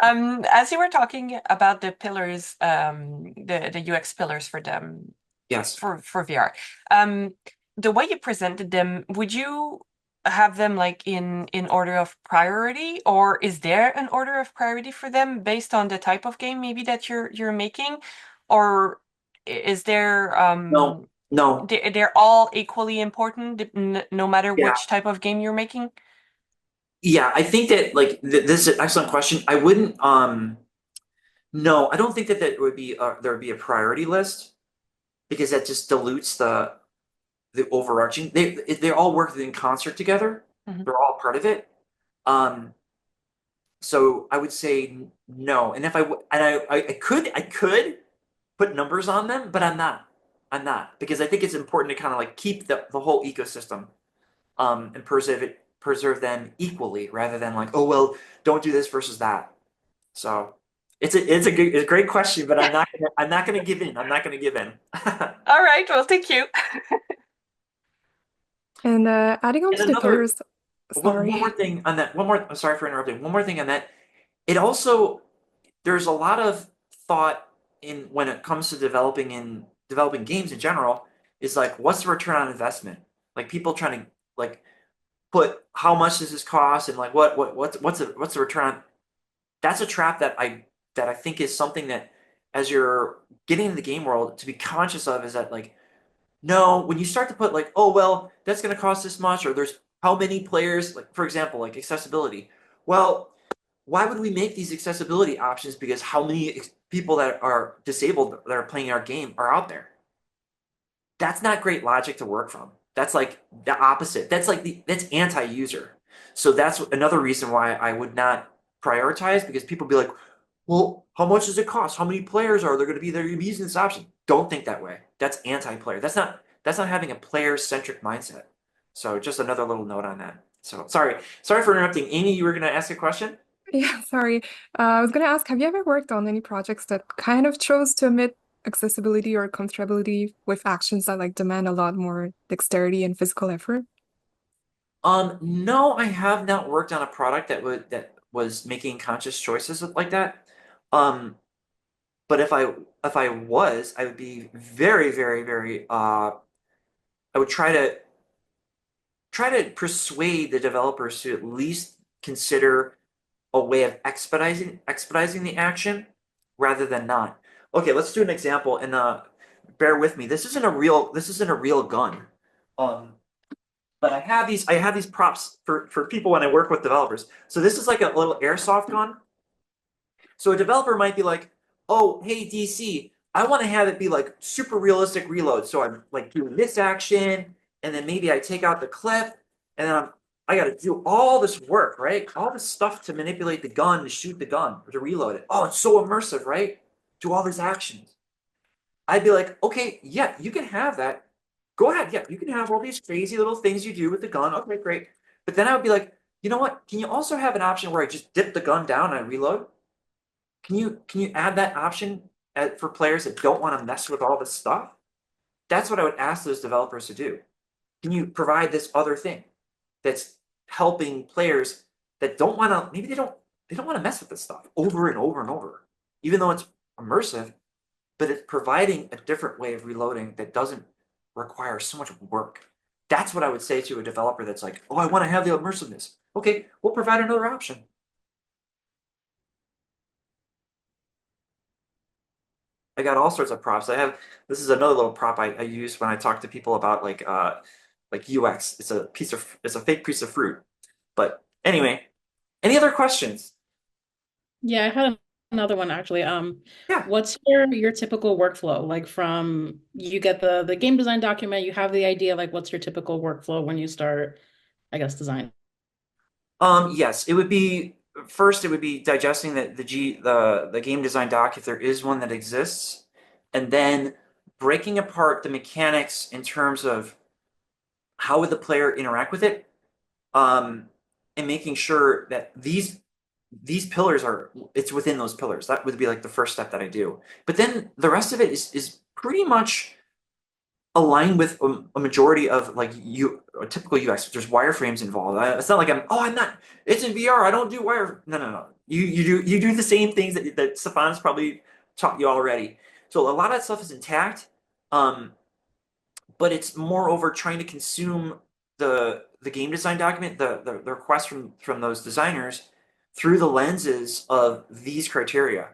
As you were talking about the pillars, the UX pillars for them Yes. for VR, the way you presented them, would you have them like in order of priority, or is there an order of priority for them based on the type of game maybe that you're making, or is there No, no. they're all equally important no matter Yeah. which type of game you're making? Yeah, I think that like this is an excellent question. I wouldn't no, I don't think that there would be a priority list because that just dilutes the overarching. They all work in concert together. Mhm. They're all part of it. So I would say no. And if I could put numbers on them, but I'm not. I'm not because I think it's important to kind of like keep the whole ecosystem and preserve them equally rather than like, oh well, don't do this versus that. So it's a great question, but I'm not gonna give in. I'm not gonna give in. All right, well, thank you. And adding on And to the another pillars, one sorry. more thing on that. I'm sorry for interrupting. One more thing on that. It also there's a lot of thought in when it comes to developing games in general is like what's the return on investment? Like people trying to like put how much does this cost and like what's the return on that's a trap that I think is something that as you're getting into the game world to be conscious of is that like no, when you start to put like, oh well, that's going to cost this much, or there's how many players, like for example, like accessibility. Well, why would we make these accessibility options? Because how many people that are disabled that are playing our game are out there? That's not great logic to work from. That's like the opposite. That's anti-user. So that's another reason why I would not prioritize because people be like, well, how much does it cost? How many players are there going to be using this option? Don't think that way. That's anti-player. That's not having a player-centric mindset. So just another little note on that. So sorry for interrupting. Amy, you were going to ask a question? Yeah, sorry. I was gonna ask, have you ever worked on any projects that kind of chose to omit accessibility or comfortability with actions that like demand a lot more dexterity and physical effort? No, I have not worked on a product that was making conscious choices like that. Um, but if I was, I would be very, very, very I would try to persuade the developers to at least consider a way of expediting the action rather than not. Okay, let's do an example and bear with me. This isn't a real gun. Um, but I have these props for people when I work with developers. So this is like a little airsoft gun. So a developer might be like, "Oh, hey DC, I want to have it be like super realistic reload. So I'm like doing this action, and then maybe I take out the clip, and then I got to do all this work, right? All this stuff to manipulate the gun, to shoot the gun, or to reload it. Oh, it's so immersive, right? Do all these actions. I'd be like, okay, yeah, you can have that. Go ahead, yeah, you can have all these crazy little things you do with the gun. Okay, great. But then I would be like, you know what? Can you also have an option where I just dip the gun down and I reload? Can you add that option for players that don't want to mess with all this stuff? That's what I would ask those developers to do. Can you provide this other thing that's helping players that don't want to maybe they don't want to mess with this stuff over and over and over, even though it's immersive, but it's providing a different way of reloading that doesn't require so much work. That's what I would say to a developer that's like, oh, I want to have the immersiveness. Okay, we'll provide another option. I got all sorts of props. This is another little prop I use when I talk to people about like UX. It's a fake piece of fruit. But anyway, any other questions? Yeah, I had another one actually. Yeah. What's your typical workflow? Like from you get the game design document, you have the idea, like what's your typical workflow when you start, I guess, design? Yes, it would be digesting the game design doc if there is one that exists, and then breaking apart the mechanics in terms of how would the player interact with it, and making sure that these pillars it's within those pillars. That would be like the first step that I do. But then the rest of it is pretty much aligned with a majority of like a typical UX. There's wireframes involved. It's not like I'm not. It's in VR. I don't do wire. No. You do the same things that Stefan's probably taught you already. So a lot of that stuff is intact. But it's moreover trying to consume the game design document, the request from those designers through the lenses of these criteria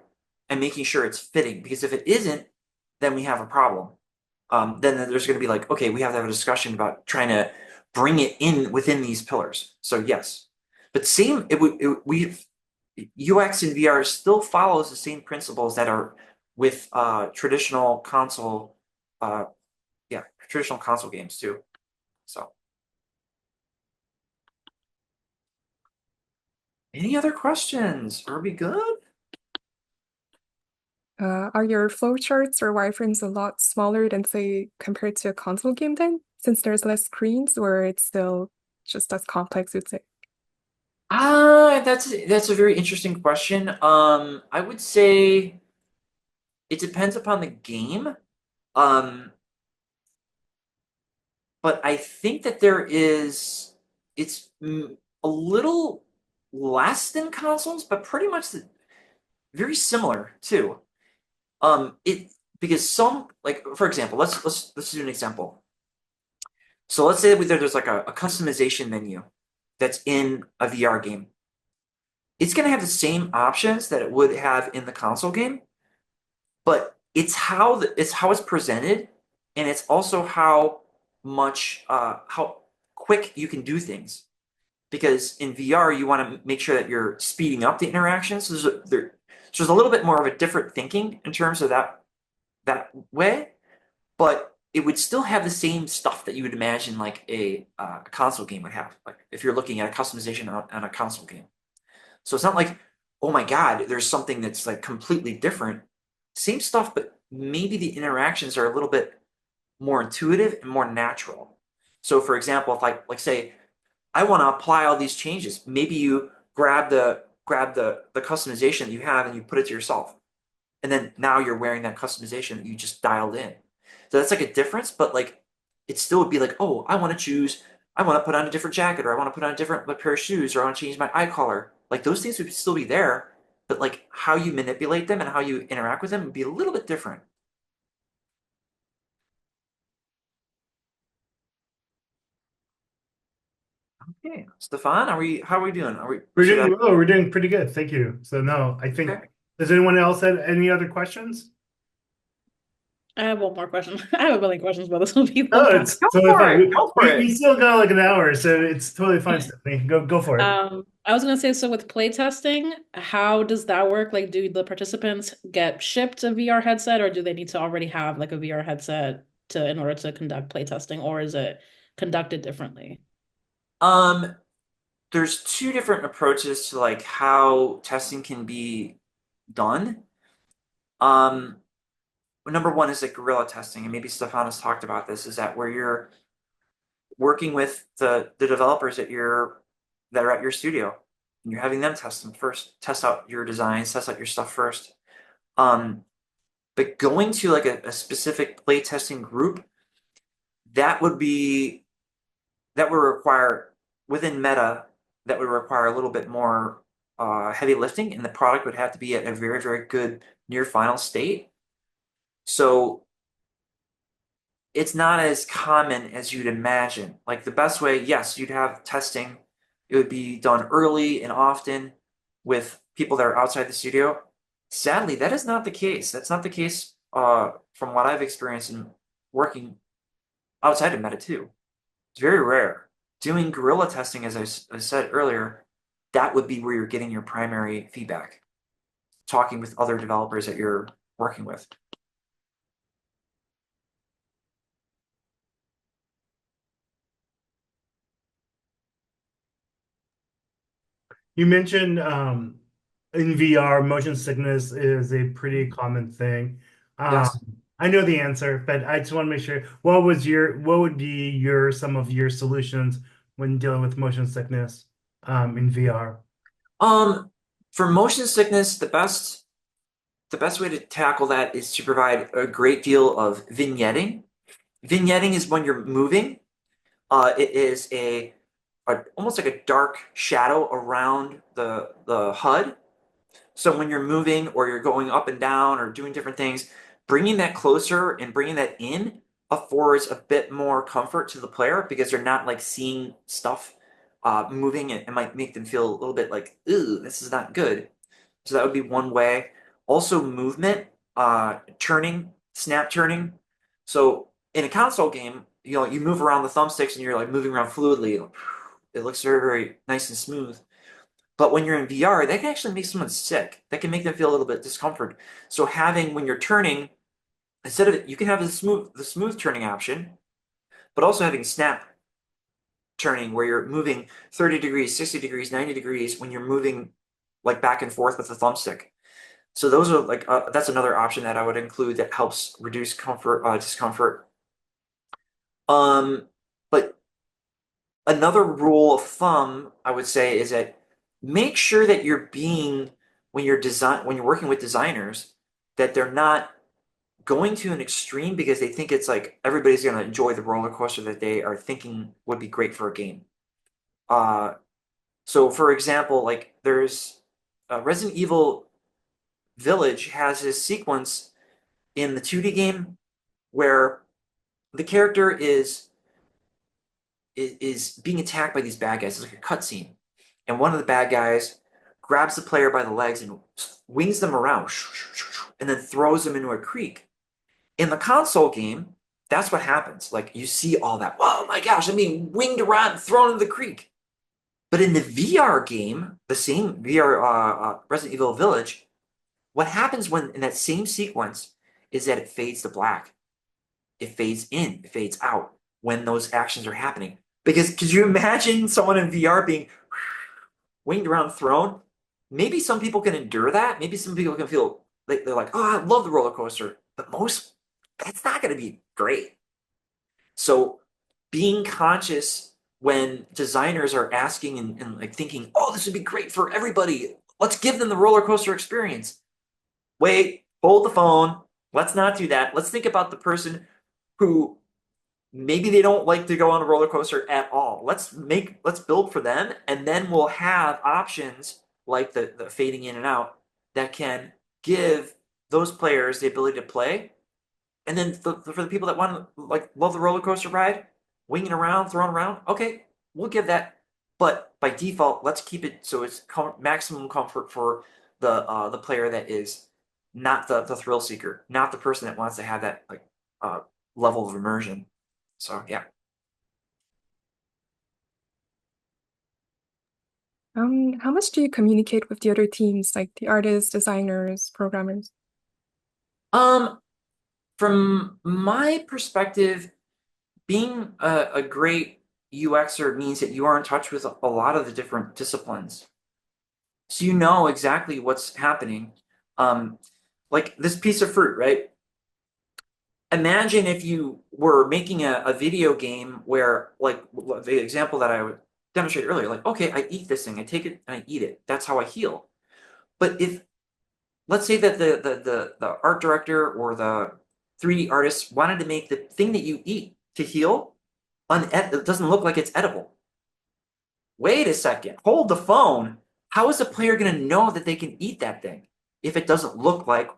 and making sure it's fitting. Because if it isn't, then we have a problem. Then there's going to be like, okay, we have to have a discussion about trying to bring it in within these pillars. So yes, but UX in VR still follows the same principles that are with traditional console games too. So, any other questions? Are we good? Are your flowcharts or wireframes a lot smaller than, say, compared to a console game then? Since there's less screens, or it's still just as complex, you'd say? That's a very interesting question. I would say it depends upon the game. But I think that it's a little less than consoles, but pretty much very similar too. Because some, like, for example, let's do an example. So let's say that there's like a customization menu that's in a VR game. It's going to have the same options that it would have in the console game, but it's how it's presented, and it's also how quick you can do things. Because in VR, you want to make sure that you're speeding up the interactions. So there's a little bit more of a different thinking in terms of that way, but it would still have the same stuff that you would imagine like a console game would have. Like if you're looking at a customization on a console game. So it's not like, oh my God, there's something that's like completely different. Same stuff, but maybe the interactions are a little bit more intuitive and more natural. So for example, if I like say, I want to apply all these changes, maybe you grab the customization that you have and you put it to yourself. And then now you're wearing that customization that you just dialed in. So that's like a difference, but like it still would be like, oh, I want to put on a different jacket, or I want to put on a different pair of shoes, or I want to change my eye color. Like those things would still be there, but like how you manipulate them and how you interact with them would be a little bit different. Okay, Stefan, how are we doing? We're doing well. We're doing pretty good. Thank you. So no, I think, Okay. does anyone else have any other questions? I have one more question. I have a million questions, but this will be the Oh, last. it's totally fine. Go for it. We still got like an hour, so it's totally fine, Stephanie. Go for it. I was gonna say, so with playtesting, how does that work? Like, do the participants get shipped a VR headset, or do they need to already have like a VR headset in order to conduct playtesting, or is it conducted differently? There's two different approaches to like how testing can be done. Number one is like guerrilla testing, and maybe Stefan has talked about this, is that where you're working with the developers that are at your studio, and you're having them test out your designs, test out your stuff first. But going to like a specific play testing group, that would require within Meta, that would require a little bit more heavy lifting, and the product would have to be at a very, very good near final state. So it's not as common as you'd imagine. Like the best way, yes, you'd have testing. It would be done early and often with people that are outside the studio. Sadly, that is not the case. That's not the case from what I've experienced in working outside of Meta too. It's very rare. Doing guerrilla testing, as I said earlier, that would be where you're getting your primary feedback. Talking with other developers that you're working with. You mentioned in VR, motion sickness is a pretty common thing. Yes. I know the answer, but I just want to make sure. What would be some of your solutions when dealing with motion sickness in VR? For motion sickness, the best way to tackle that is to provide a great deal of vignetting. Vignetting is when you're moving. It is almost like a dark shadow around the HUD. So when you're moving or you're going up and down or doing different things, bringing that closer and bringing that in affords a bit more comfort to the player because they're not like seeing stuff moving. It might make them feel a little bit like, ooh, this is not good. So that would be one way. Also movement, turning, snap turning. So in a console game, you move around the thumbsticks and you're like moving around fluidly. It looks very, very nice and smooth. But when you're in VR, that can actually make someone sick. That can make them feel a little bit discomfort. So when you're turning, instead of it, you can have the smooth turning option, but also having snap turning where you're moving 30 degrees, 60 degrees, 90 degrees when you're moving like back and forth with the thumbstick. So those are like that's another option that I would include that helps reduce discomfort. But another rule of thumb I would say is that make sure that when you're working with designers, that they're not going to an extreme because they think it's like everybody's going to enjoy the roller coaster that they are thinking would be great for a game. So for example, like there's Resident Evil Village has this sequence in the 2D game where the character is being attacked by these bad guys. It's like a cutscene. And one of the bad guys grabs the player by the legs and wings them around and then throws them into a creek. In the console game, that's what happens. Like you see all that. Oh my gosh, I'm being winged around and thrown into the creek. But in the VR game, the same VR Resident Evil Village, what happens in that same sequence is that it fades to black. It fades in, it fades out when those actions are happening. Because could you imagine someone in VR being winged around thrown? Maybe some people can endure that. Maybe some people can feel like they're like, oh, I love the roller coaster. But that's not going to be great. So being conscious when designers are asking and like thinking, oh, this would be great for everybody. Let's give them the roller coaster experience. Wait, hold the phone. Let's not do that. Let's think about the person who maybe they don't like to go on a roller coaster at all. Let's build for them, and then we'll have options like the fading in and out that can give those players the ability to play. And then for the people that want to like love the roller coaster ride, winging around, throwing around, okay, we'll give that. But by default, let's keep it so it's maximum comfort for the player that is not the thrill seeker, not the person that wants to have that like level of immersion. So yeah. How much do you communicate with the other teams, like the artists, designers, programmers? From my perspective, being a great UXer means that you are in touch with a lot of the different disciplines. So you know exactly what's happening. Like this piece of fruit, right? Imagine if you were making a video game where, like the example that I would demonstrate earlier, like, okay, I eat this thing, I take it and I eat it. That's how I heal. But let's say that the art director or the 3D artist wanted to make the thing that you eat to heal, it doesn't look like it's edible. Wait a second, hold the phone. How is the player going to know that they can eat that thing if it doesn't look like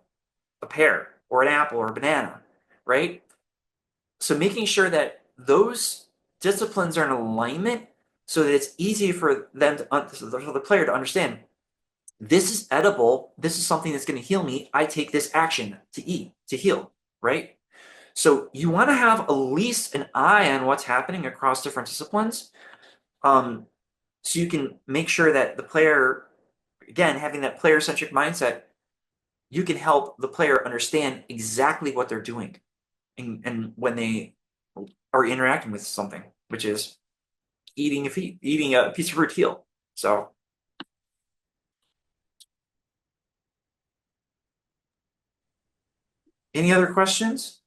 a pear or an apple or a banana, right? So making sure that those disciplines are in alignment so that it's easy for them for the player to understand this is edible. This is something that's going to heal me. I take this action to eat, to heal, right? So you want to have at least an eye on what's happening across different disciplines. So you can make sure that the player, again, having that player-centric mindset, you can help the player understand exactly what they're doing and when they are interacting with something, which is eating a piece of fruit heal. So Any other questions?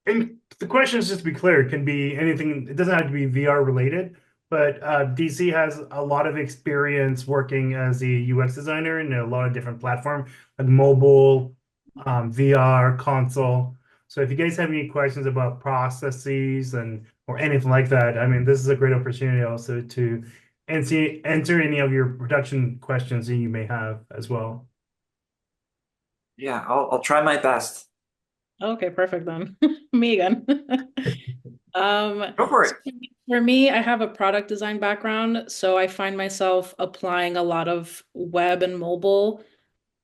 And the question is, just to be clear, it can be anything. It doesn't have to be VR related, but DC has a lot of experience working as a UX designer in a lot of different platforms, like mobile, VR, console. So if you guys have any questions about processes and or anything like that, I mean, this is a great opportunity also to answer any of your production questions that you may have as well. Yeah, I'll try my best. Okay, perfect then. Me again. Go for So it. for me, I have a product design background, so I find myself applying a lot of web and mobile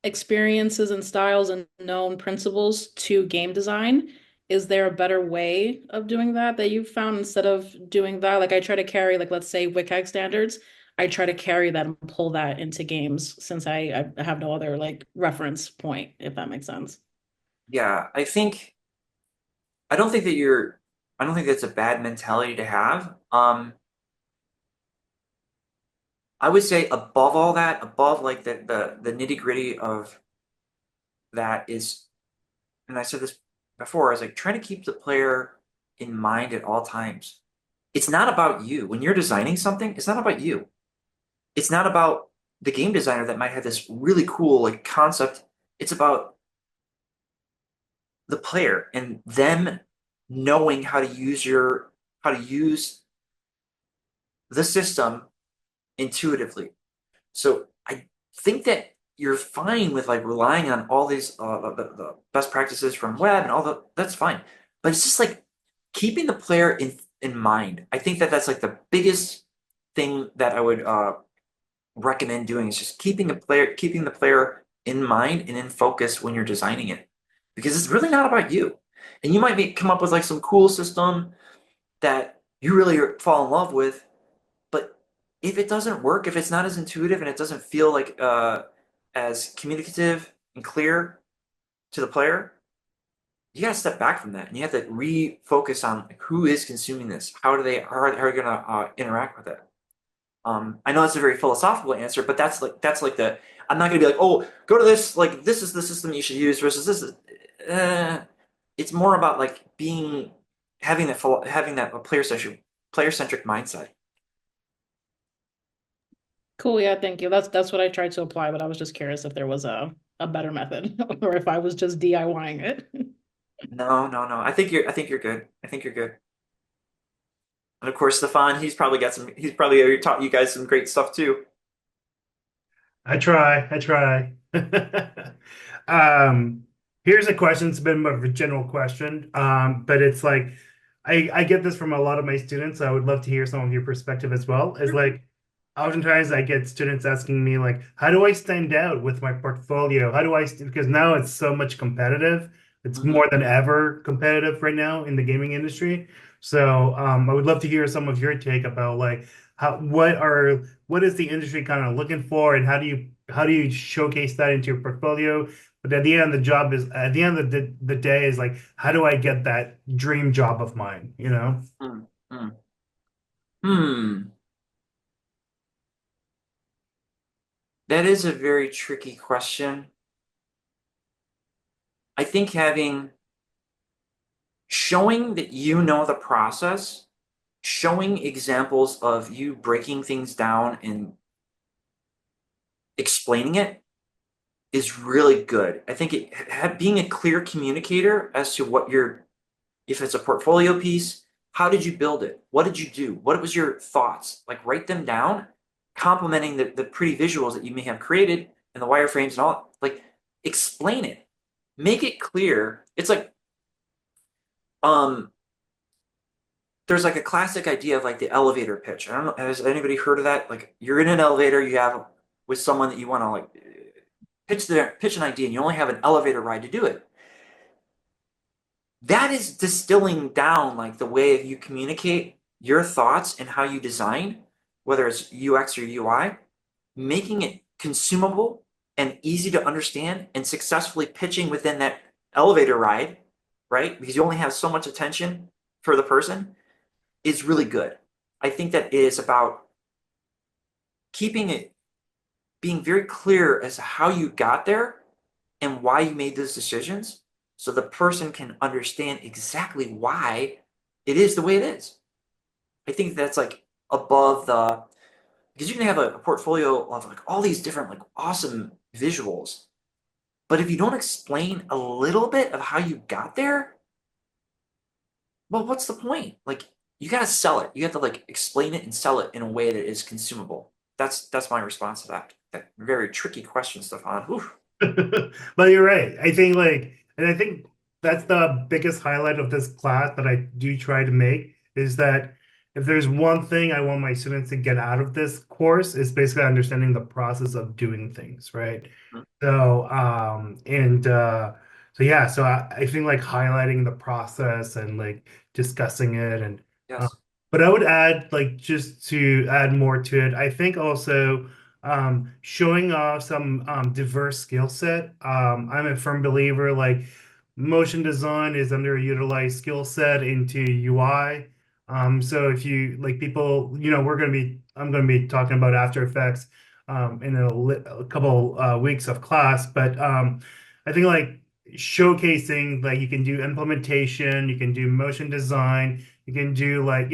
experiences and styles and known principles to game design. Is there a better way of doing that that you've found instead of doing that? Like I try to carry, like let's say WCAG standards, I try to carry that and pull that into games since I have no other like reference point, if that makes sense. Yeah, I don't think that's a bad mentality to have. I would say above all that, above like the nitty-gritty of that is, and I said this before, I was like trying to keep the player in mind at all times. It's not about you. When you're designing something, it's not about you. It's not about the game designer that might have this really cool like concept. It's about the player and them knowing how to use the system intuitively. So I think that you're fine with like relying on all these the best practices from web and all that's fine. But it's just like keeping the player in mind. I think that that's like the biggest thing that I would recommend doing is just keeping the player in mind and in focus when you're designing it. Because it's really not about you. And you might come up with like some cool system that you really fall in love with, but if it doesn't work, if it's not as intuitive and it doesn't feel like as communicative and clear to the player, you gotta step back from that and you have to refocus on like, who is consuming this. How are they gonna interact with it? I know that's a very philosophical answer, but that's like the I'm not gonna be like, oh, go to this, like this is the system you should use versus this is. It's more about like having that player centric mindset. Cool, yeah, thank you. That's what I tried to apply, but I was just curious if there was a better method or if I was just DIYing it. No, no, no. I think you're good. I think you're good. And of course, Stefan, he's probably already taught you guys some great stuff too. I try. Um, here's a question. It's a bit more of a general question. But it's like I get this from a lot of my students. So I would love to hear some of your perspective as well. Is like oftentimes I get students asking me like, how do I stand out with my portfolio? How do I because now it's so much competitive. It's Mhm. more than ever competitive right now in the gaming industry. So I would love to hear some of your take about like what is the industry kind of looking for, and how do you showcase that into your portfolio? But at the end, the job is at the end of the day is like, how do I get that dream job of mine? You know? Hmm. Hmm. Hmm. That is a very tricky question. I think showing that you know the process, showing examples of you breaking things down and explaining it is really good. I think being a clear communicator as to if it's a portfolio piece, how did you build it? What did you do? What was your thoughts? Like write them down, complementing the pretty visuals that you may have created and the wireframes and all. Like explain it, make it clear. It's like um, there's like a classic idea of like the elevator pitch. I don't know, has anybody heard of that? Like you're in an elevator, you have with someone that you want to like pitch an idea, and you only have an elevator ride to do it. That is distilling down like the way you communicate your thoughts and how you design, whether it's UX or UI, making it consumable and easy to understand and successfully pitching within that elevator ride, right? Because you only have so much attention for the person is really good. I think that it is about keeping it being very clear as to how you got there and why you made those decisions so the person can understand exactly why it is the way it is. I think that's like above the, because you can have a portfolio of like all these different like awesome visuals, but if you don't explain a little bit of how you got there, well, what's the point? Like you gotta sell it. You have to like explain it and sell it in a way that is consumable. That's my response to that. That very tricky question, Stefan. Oof. But you're right. I think and I think that's the biggest highlight of this class that I do try to make is that if there's one thing I want my students to get out of this course, is basically understanding the process of doing things, right? Mhm. So, so yeah, so I think like highlighting the process and like discussing it uh, Yes. but I would add like just to add more to it, I think also showing off some diverse skill set. I'm a firm believer like motion design is underutilized skill set into UI. So if you like people, I'm gonna be talking about After Effects in a couple weeks of class, but I think like showcasing like you can do implementation, you can do motion design, you can do like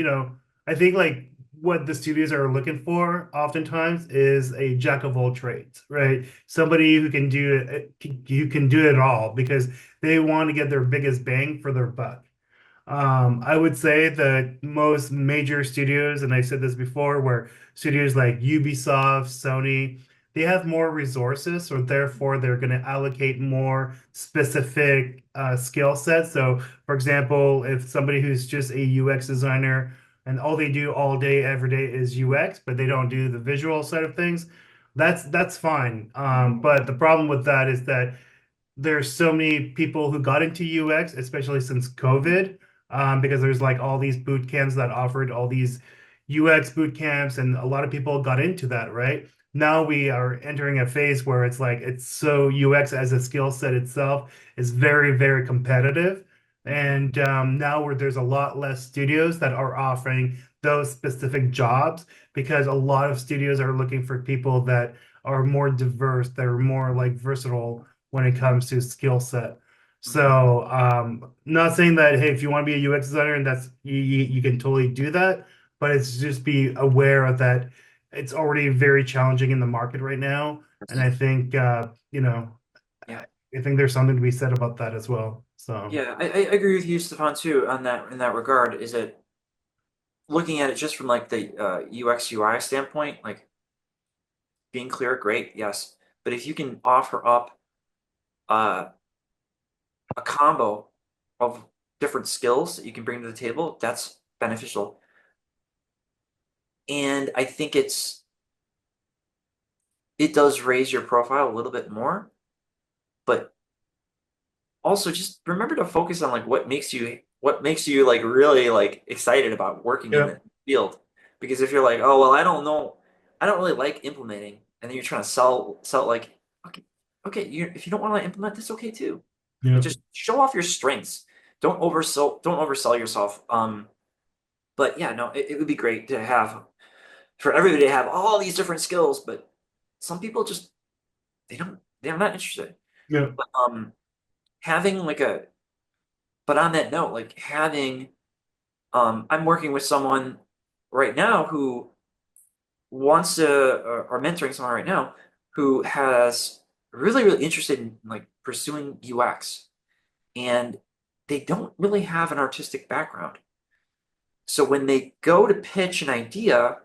I think like what the studios are looking for oftentimes is a jack of all trades, right? Somebody who can do it, who can do it all because they want to get their biggest bang for their buck. I would say that most major studios, and I said this before, where studios like Ubisoft, Sony, they have more resources, so therefore they're going to allocate more specific skill sets. So, for example, if somebody who's just a UX designer and all they do all day, every day is UX, but they don't do the visual side of things, that's fine. But the problem with that is that there's so many people who got into UX, especially since COVID, because there's like all these boot camps that offered all these UX boot camps, and a lot of people got into that, right? Now we are entering a phase where it's like it's so UX as a skill set itself is very, very competitive. And now where there's a lot less studios that are offering those specific jobs because a lot of studios are looking for people that are more diverse, that are more like versatile when it comes to skill set. So, not saying that hey, if you want to be a UX designer and that's you can totally do that, but it's just be aware of that it's already very challenging in the market right now, and I think Yeah. I think there's something to be said about that as well. So, Yeah, I agree with you, Stefan, too, on that in that regard. Is that looking at it just from like the UX UI standpoint, like being clear, great, yes. But if you can offer up uh, a combo of different skills that you can bring to the table, that's beneficial. And I think it does raise your profile a little bit more, but also just remember to focus on like what makes you like really like excited about working in yeah, the field. Because if you're like, oh well, I don't know, I don't really like implementing, and then you're trying to sell like, okay, okay, if you don't want to implement, that's okay too. But yeah, just show off your strengths. Don't oversell yourself. But yeah, no, it would be great to have for everybody to have all these different skills, but some people just they're not interested. yeah, But having like a but on that note, like having I'm working with someone right now who wants to or mentoring someone right now who has really interested in like pursuing UX and they don't really have an artistic background. So when they go to pitch an idea,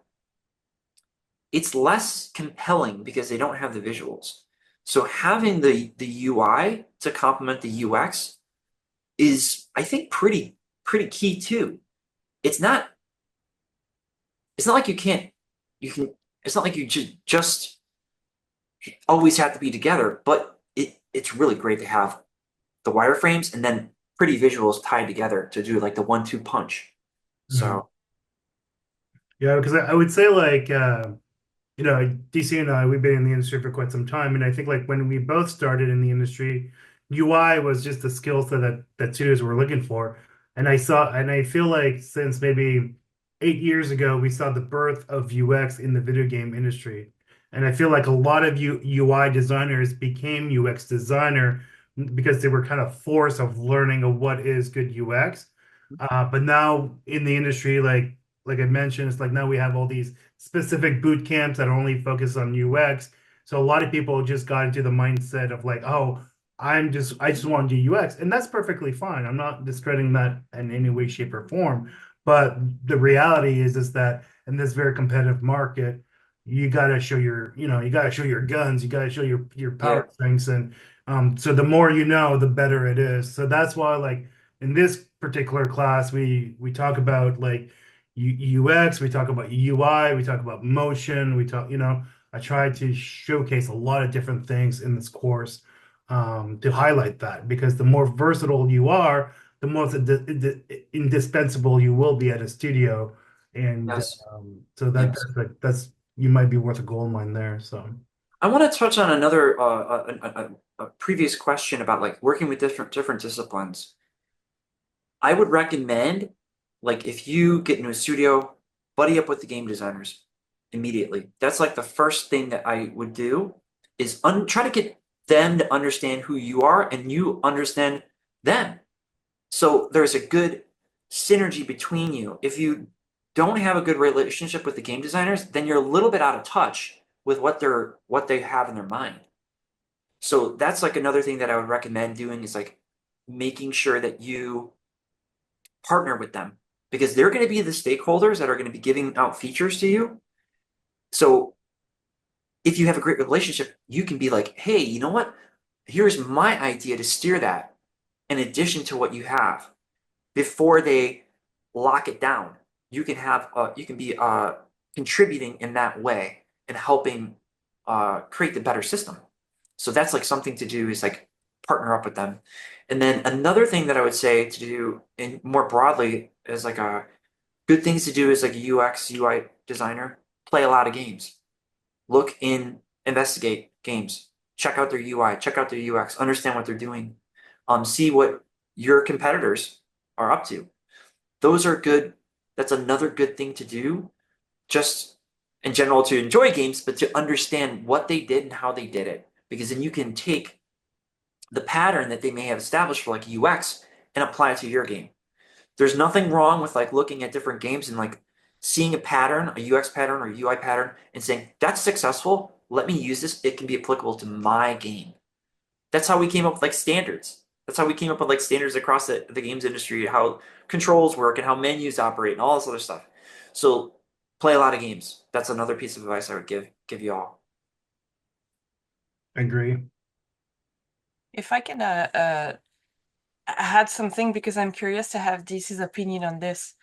it's less compelling because they don't have the visuals. So having the UI to complement the UX is, I think, pretty key too. It's not it's not like you can it's not like you just always have to be together, but it's really great to have the wireframes and then pretty visuals tied together to do like the 1-2 punch. mhm. So Yeah, because I would say like DC and I, we've been in the industry for quite some time, and I think like when we both started in the industry, UI was just the skill set that studios were looking for. And I feel like since maybe 8 years ago, we saw the birth of UX in the video game industry. And I feel like a lot of UI designers became UX designer because they were kind of forced of learning of what is good UX. But now in the industry, like I mentioned, it's like now we have all these specific boot camps that are only focused on UX. So a lot of people just got into the mindset of like, oh, I just want to do UX, and that's perfectly fine. I'm not discrediting that in any way, shape, or form. But the reality is that in this very competitive market, you got to show you got to show your guns, you got to show your power strengths, and so the more you know, the better it is. So that's why, like in this particular class, we talk about like UX, we talk about UI, we talk about motion, we talk, I try to showcase a lot of different things in this course to highlight that because the more versatile you are, the more indispensable you will be at a studio. And Yes. so that's you might be worth a gold mine there. So I want to touch on another a previous question about like working with different disciplines. I would recommend, like, if you get into a studio, buddy up with the game designers immediately. That's like the first thing that I would do is try to get them to understand who you are and you understand them. So there's a good synergy between you. If you don't have a good relationship with the game designers, then you're a little bit out of touch with what they have in their mind. So that's like another thing that I would recommend doing is like making sure that you partner with them because they're going to be the stakeholders that are going to be giving out features to you. So if you have a great relationship, you can be like, hey, you know what? Here's my idea to steer that in addition to what you have. Before they lock it down, you can have you can be contributing in that way and helping create the better system. So that's like something to do is like partner up with them. And then another thing that I would say to do in more broadly is like a good things to do is like a UX, UI designer, play a lot of games. Investigate games, check out their UI, check out their UX, understand what they're doing, see what your competitors are up to. Those are good. That's another good thing to do, just in general to enjoy games, but to understand what they did and how they did it. Because then you can take the pattern that they may have established for like UX and apply it to your game. There's nothing wrong with like looking at different games and like seeing a pattern, a UX pattern or UI pattern, and saying, that's successful. Let me use this. It can be applicable to my game. That's how we came up with like standards. That's how we came up with like standards across the games industry, how controls work and how menus operate and all this other stuff. So play a lot of games. That's another piece of advice I would give you all. I agree. If I can add something because I'm curious to have DC's opinion on this.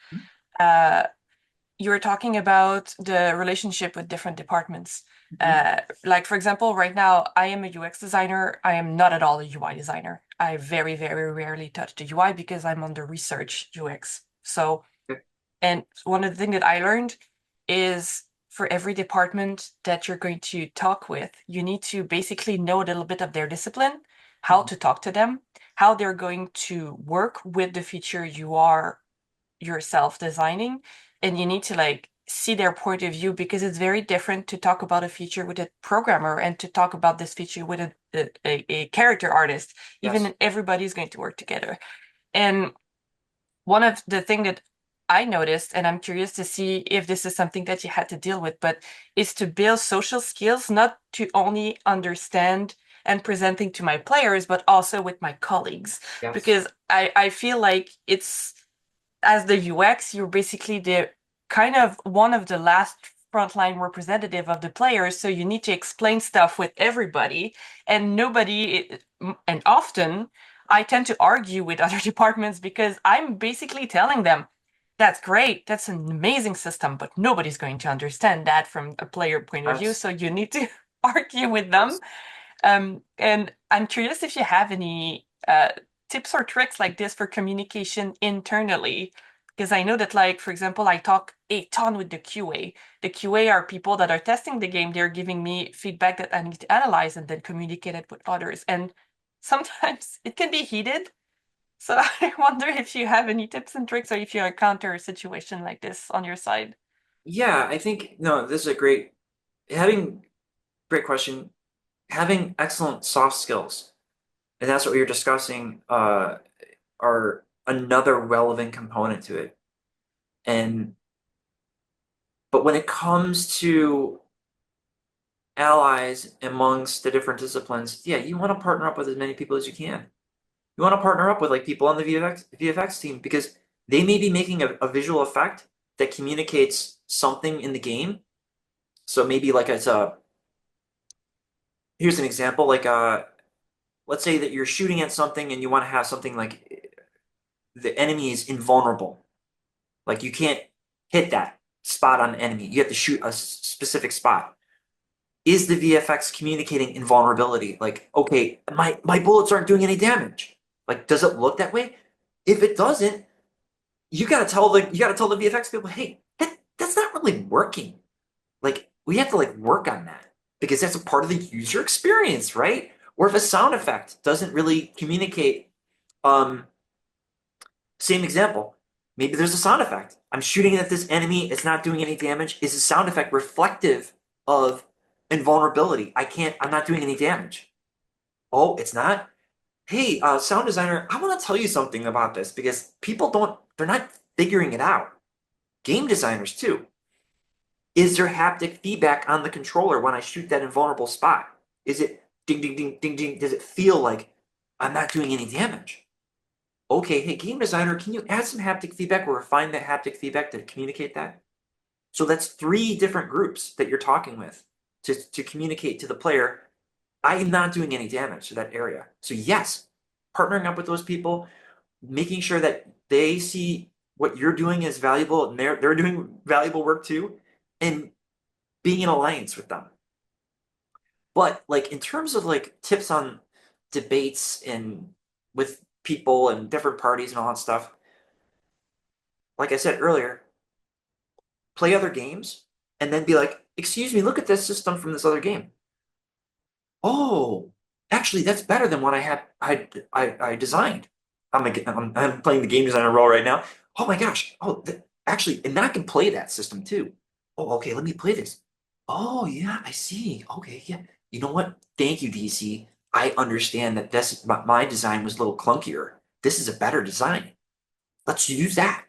You were talking about the relationship with different departments. Like, for example, right now, I am a UX designer. I am not at all a UI designer. I very, very rarely touch the UI because I'm on the research UX. So, and one of the things that I learned is for every department that you're going to talk with, you need to basically know a little bit of their discipline, how to talk to them, how they're going to work with the feature you are yourself designing, and you need to like see their point of view because it's very different to talk about a feature with a programmer and to talk about this feature with a character artist. Yes. Even everybody's going to work together. And one of the thing that I noticed, and I'm curious to see if this is something that you had to deal with, but is to build social skills, not to only understand and presenting to my players, but also with my colleagues. Yes. Because I feel like it's, as the UX, you're basically the kind of one of the last frontline representative of the players. So you need to explain stuff with everybody and and often I tend to argue with other departments because I'm basically telling them, that's great, that's an amazing system, but nobody's going to understand that from a player point of view. So you need to argue with them. And I'm curious if you have any tips or tricks like this for communication internally, because I know that, like, for example, I talk a ton with the QA. The QA are people that are testing the game. They're giving me feedback that I need to analyze and then communicate it with others. And sometimes it can be heated. So I wonder if you have any tips and tricks or if you encounter a situation like this on your side. Yeah, I think, no, this is a great, having great question. Having excellent soft skills, and that's what you're discussing, are another relevant component to it. But when it comes to allies amongst the different disciplines, yeah, you want to partner up with as many people as you can. You want to partner up with like people on the VFX team because they may be making a visual effect that communicates something in the game. So maybe like here's an example, like let's say that you're shooting at something and you want to have something like the enemy is invulnerable. Like you can't hit that spot on the enemy. You have to shoot a specific spot. Is the VFX communicating invulnerability? Like, okay, my bullets aren't doing any damage. Like, does it look that way? If it doesn't, you gotta tell the VFX people, hey, that's not really working. Like, we have to like work on that because that's a part of the user experience, right? Or if a sound effect doesn't really communicate, same example. Maybe there's a sound effect. I'm shooting at this enemy, it's not doing any damage. Is the sound effect reflective of invulnerability? I'm not doing any damage. Oh, it's not? Hey, sound designer, I want to tell you something about this because they're not figuring it out. Game designers too. Is there haptic feedback on the controller when I shoot that invulnerable spot? Is it ding, ding, ding, ding, ding? Does it feel like I'm not doing any damage? Okay, hey, game designer, can you add some haptic feedback or refine that haptic feedback to communicate that? So that's 3 different groups that you're talking with to communicate to the player, I am not doing any damage to that area. So yes, partnering up with those people, making sure that they see what you're doing is valuable and they're doing valuable work too, and being in alliance with them. But like in terms of like tips on debates and with people and different parties and all that stuff, like I said earlier, play other games and then be like, excuse me, look at this system from this other game. Oh, actually, that's better than what I designed. I'm playing the game designer role right now. Oh my gosh. Oh, actually, and then I can play that system too. Oh, okay, let me play this. Oh yeah, I see. Okay, yeah. You know what? Thank you, DC. I understand that my design was a little clunkier. This is a better design. Let's use that.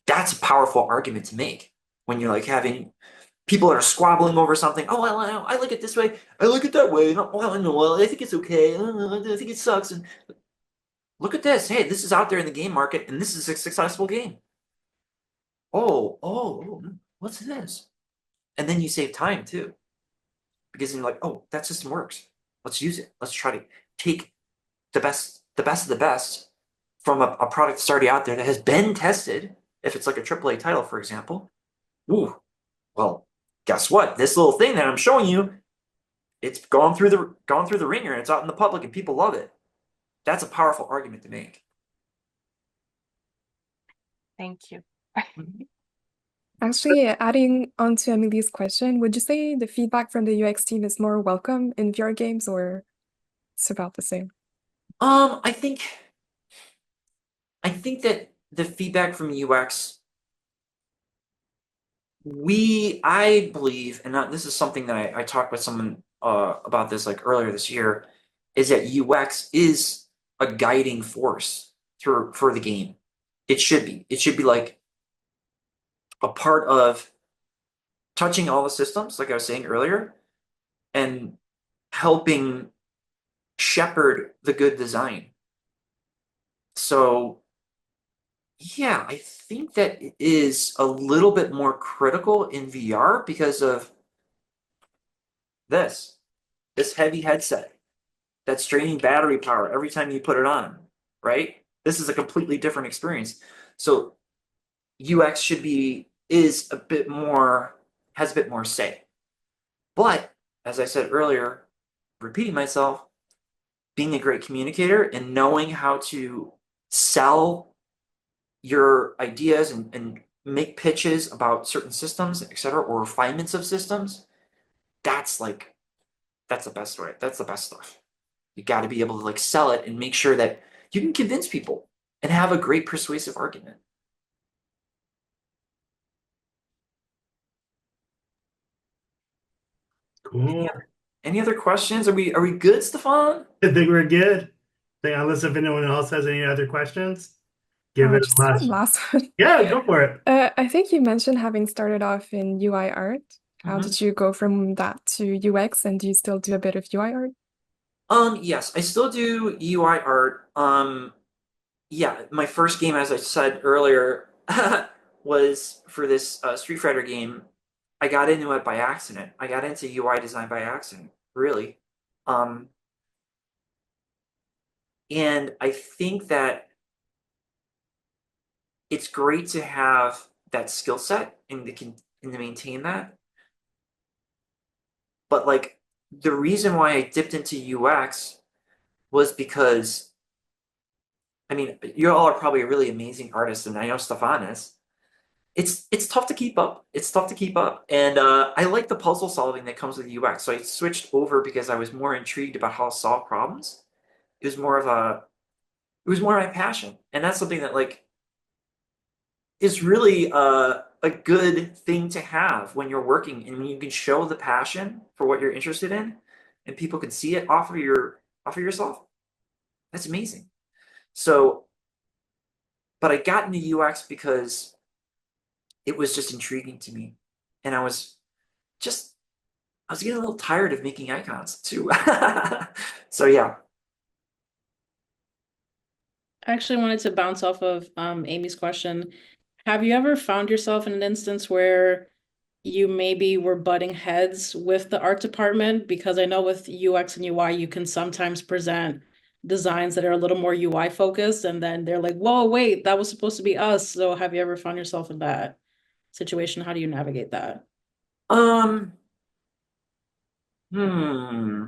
That's a powerful argument to make when you're like having people are squabbling over something. Oh, I look at it this way. I look at it that way. No, well, no, well, I think it's okay. I think it sucks. And look at this. Hey, this is out there in the game market, and this is a successful game. Oh, what's this? And then you save time too, because you're like, oh, that system works. Let's use it. Let's try to take the best of the best from a product that's already out there that has been tested. If it's like a AAA title, for example. Ooh, well, guess what? This little thing that I'm showing you, it's gone through the ringer and it's out in the public and people love it. That's a powerful argument to make. Thank you. Actually, adding on to Emily's question, would you say the feedback from the UX team is more welcome in VR games or it's about the same? I think that the feedback from UX, I believe, and this is something that I talked with someone about this like earlier this year, is that UX is a guiding force for the game. It should be. It should be like a part of touching all the systems, like I was saying earlier, and helping shepherd the good design. So yeah, I think that it is a little bit more critical in VR because of this heavy headset that's draining battery power every time you put it on, right? This is a completely different experience. So UX has a bit more say. But as I said earlier, repeating myself, being a great communicator and knowing how to sell your ideas and make pitches about certain systems, etc., or refinements of systems, that's the best way. That's the best stuff. You got to be able to like sell it and make sure that you can convince people and have a great persuasive argument. Cool. Any other questions? Are we good, Stefan? I think we're good. Unless if anyone else has any other questions, give it a Just one last. last one. Yeah, go for it. I think you mentioned having started off in UI art. How did you go from that to UX, and do you still do a bit of UI art? Yes, I still do UI art. Yeah, my first game, as I said earlier, was for this Street Fighter game. I got into it by accident. I got into UI design by accident, really. And I think that it's great to have that skill set and to maintain that. But like the reason why I dipped into UX was because, I mean, you all are probably really amazing artists, and I know Stefan is. It's tough to keep up. It's tough to keep up, and I like the puzzle solving that comes with UX. So I switched over because I was more intrigued about how to solve problems. It was more my passion, and that's something that like is really a good thing to have when you're working, and when you can show the passion for what you're interested in, and people can see it off of yourself. That's amazing. So, but I got into UX because it was just intriguing to me, and I was getting a little tired of making icons too. So yeah. I actually wanted to bounce off of Amy's question. Have you ever found yourself in an instance where you maybe were butting heads with the art department? Because I know with UX and UI, you can sometimes present designs that are a little more UI focused, and then they're like, whoa, wait, that was supposed to be us. So have you ever found yourself in that situation? How do you navigate that? Um, hmm.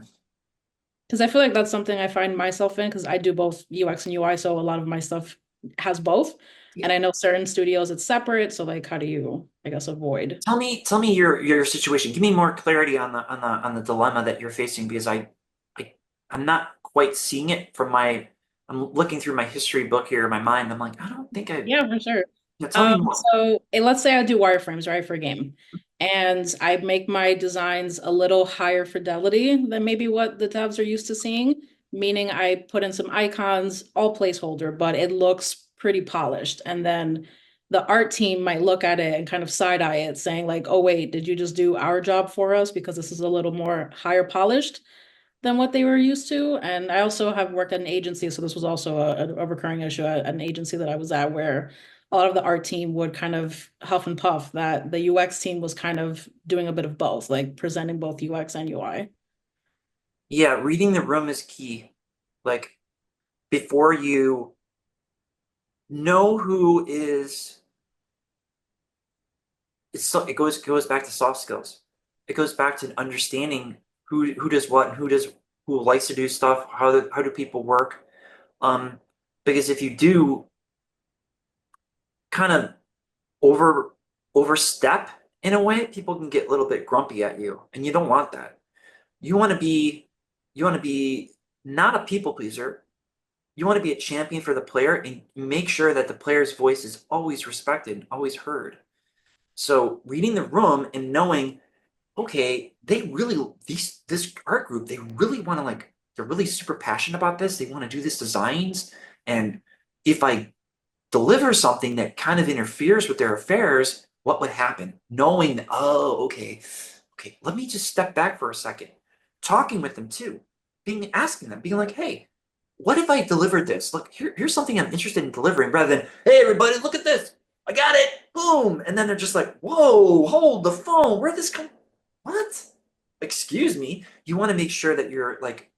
Because I feel like that's something I find myself in because I do both UX and UI, so a lot of my stuff has both. And I know certain studios it's separate, so like how do you, I guess, avoid? Tell me your situation. Give me more clarity on the dilemma that you're facing, because I'm not quite seeing it from my. I'm looking through my history book here in my mind. I'm like, I don't think I. Yeah, for sure. Yeah, tell me more. So let's say I do wireframes, right, for a game, and I make my designs a little higher fidelity than maybe what the devs are used to seeing, meaning I put in some icons, all placeholder, but it looks pretty polished. And then the art team might look at it and kind of side eye it, saying like, "Oh wait, did you just do our job for us because this is a little more higher polished?" Than what they were used to. And I also have worked at an agency, so this was also a recurring issue at an agency that I was at where a lot of the art team would kind of huff and puff that the UX team was kind of doing a bit of both, like presenting both UX and UI. Yeah, reading the room is key. Like before you know who is, it goes back to soft skills. It goes back to understanding who does what, and who likes to do stuff. How do people work? Because if you do kind of overstep in a way, people can get a little bit grumpy at you, and you don't want that. You want to be not a people pleaser. You want to be a champion for the player and make sure that the player's voice is always respected, always heard. So reading the room and knowing, okay, this art group, they really want to like, they're really super passionate about this. They want to do this designs. And if I deliver something that kind of interferes with their affairs, what would happen? Knowing that, oh, okay, let me just step back for a second. Talking with them too, asking them, being like, hey, what if I delivered this? Look, here's something I'm interested in delivering, rather than, hey, everybody, look at this. I got it. Boom. And then they're just like, whoa, hold the phone. Where'd this come? What? Excuse me. You want to make sure that you're like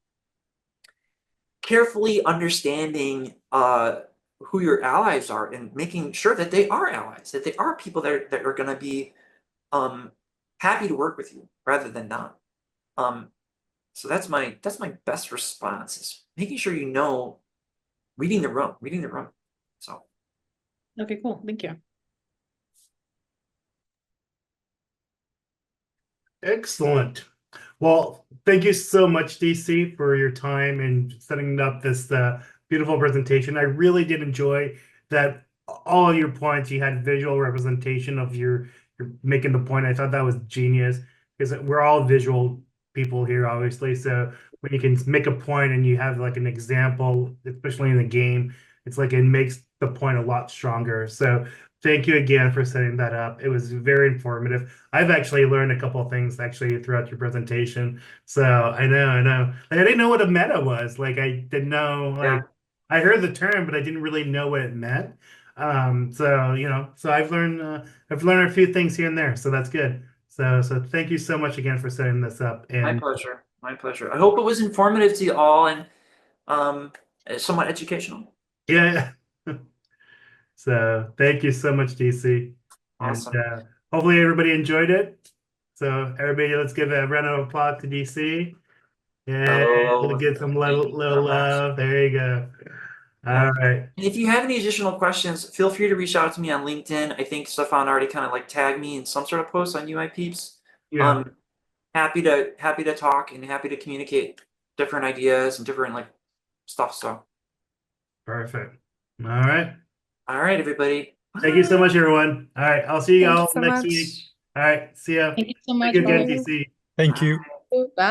carefully understanding who your allies are, and making sure that they are allies, that they are people that are going to be happy to work with you rather than not. So that's my best response, is making sure you know, reading the room. So Okay, cool. Thank you. Excellent. Well, thank you so much, DC, for your time and setting up this beautiful presentation. I really did enjoy that. All of your points, you had visual representation of you're making the point. I thought that was genius, because we're all visual people here, obviously. So when you can make a point and you have like an example, especially in the game, it's like it makes the point a lot stronger. So thank you again for setting that up. It was very informative. I've actually learned a couple of things actually throughout your presentation. So I know. Like, I didn't know what a meta was. Like I didn't know, Yeah. like I heard the term, but I didn't really know what it meant. So so I've learned a few things here and there. So that's good. So thank you so much again for setting this up. My And pleasure. My pleasure. I hope it was informative to you all and somewhat educational. yeah. So thank you so much, DC. And Awesome. hopefully everybody enjoyed it. So everybody, let's give a round of applause to DC. Yeah, we'll Oh, get some thank little, you little so much. love. There you go. Yeah. All right. And if you have any additional questions, feel free to reach out to me on LinkedIn. I think Stefan already kind of like tagged me in some sort of post on UI Peeps. Yeah, Happy to talk and happy to communicate different ideas and different like stuff. So, perfect. All right. all right, everybody. Thank you so much, everyone. All right. I'll see you Thank you all so next week. much. All right. See ya. Thank you so Thank much. you again, Bye. Bye. DC. Thank you. Bye.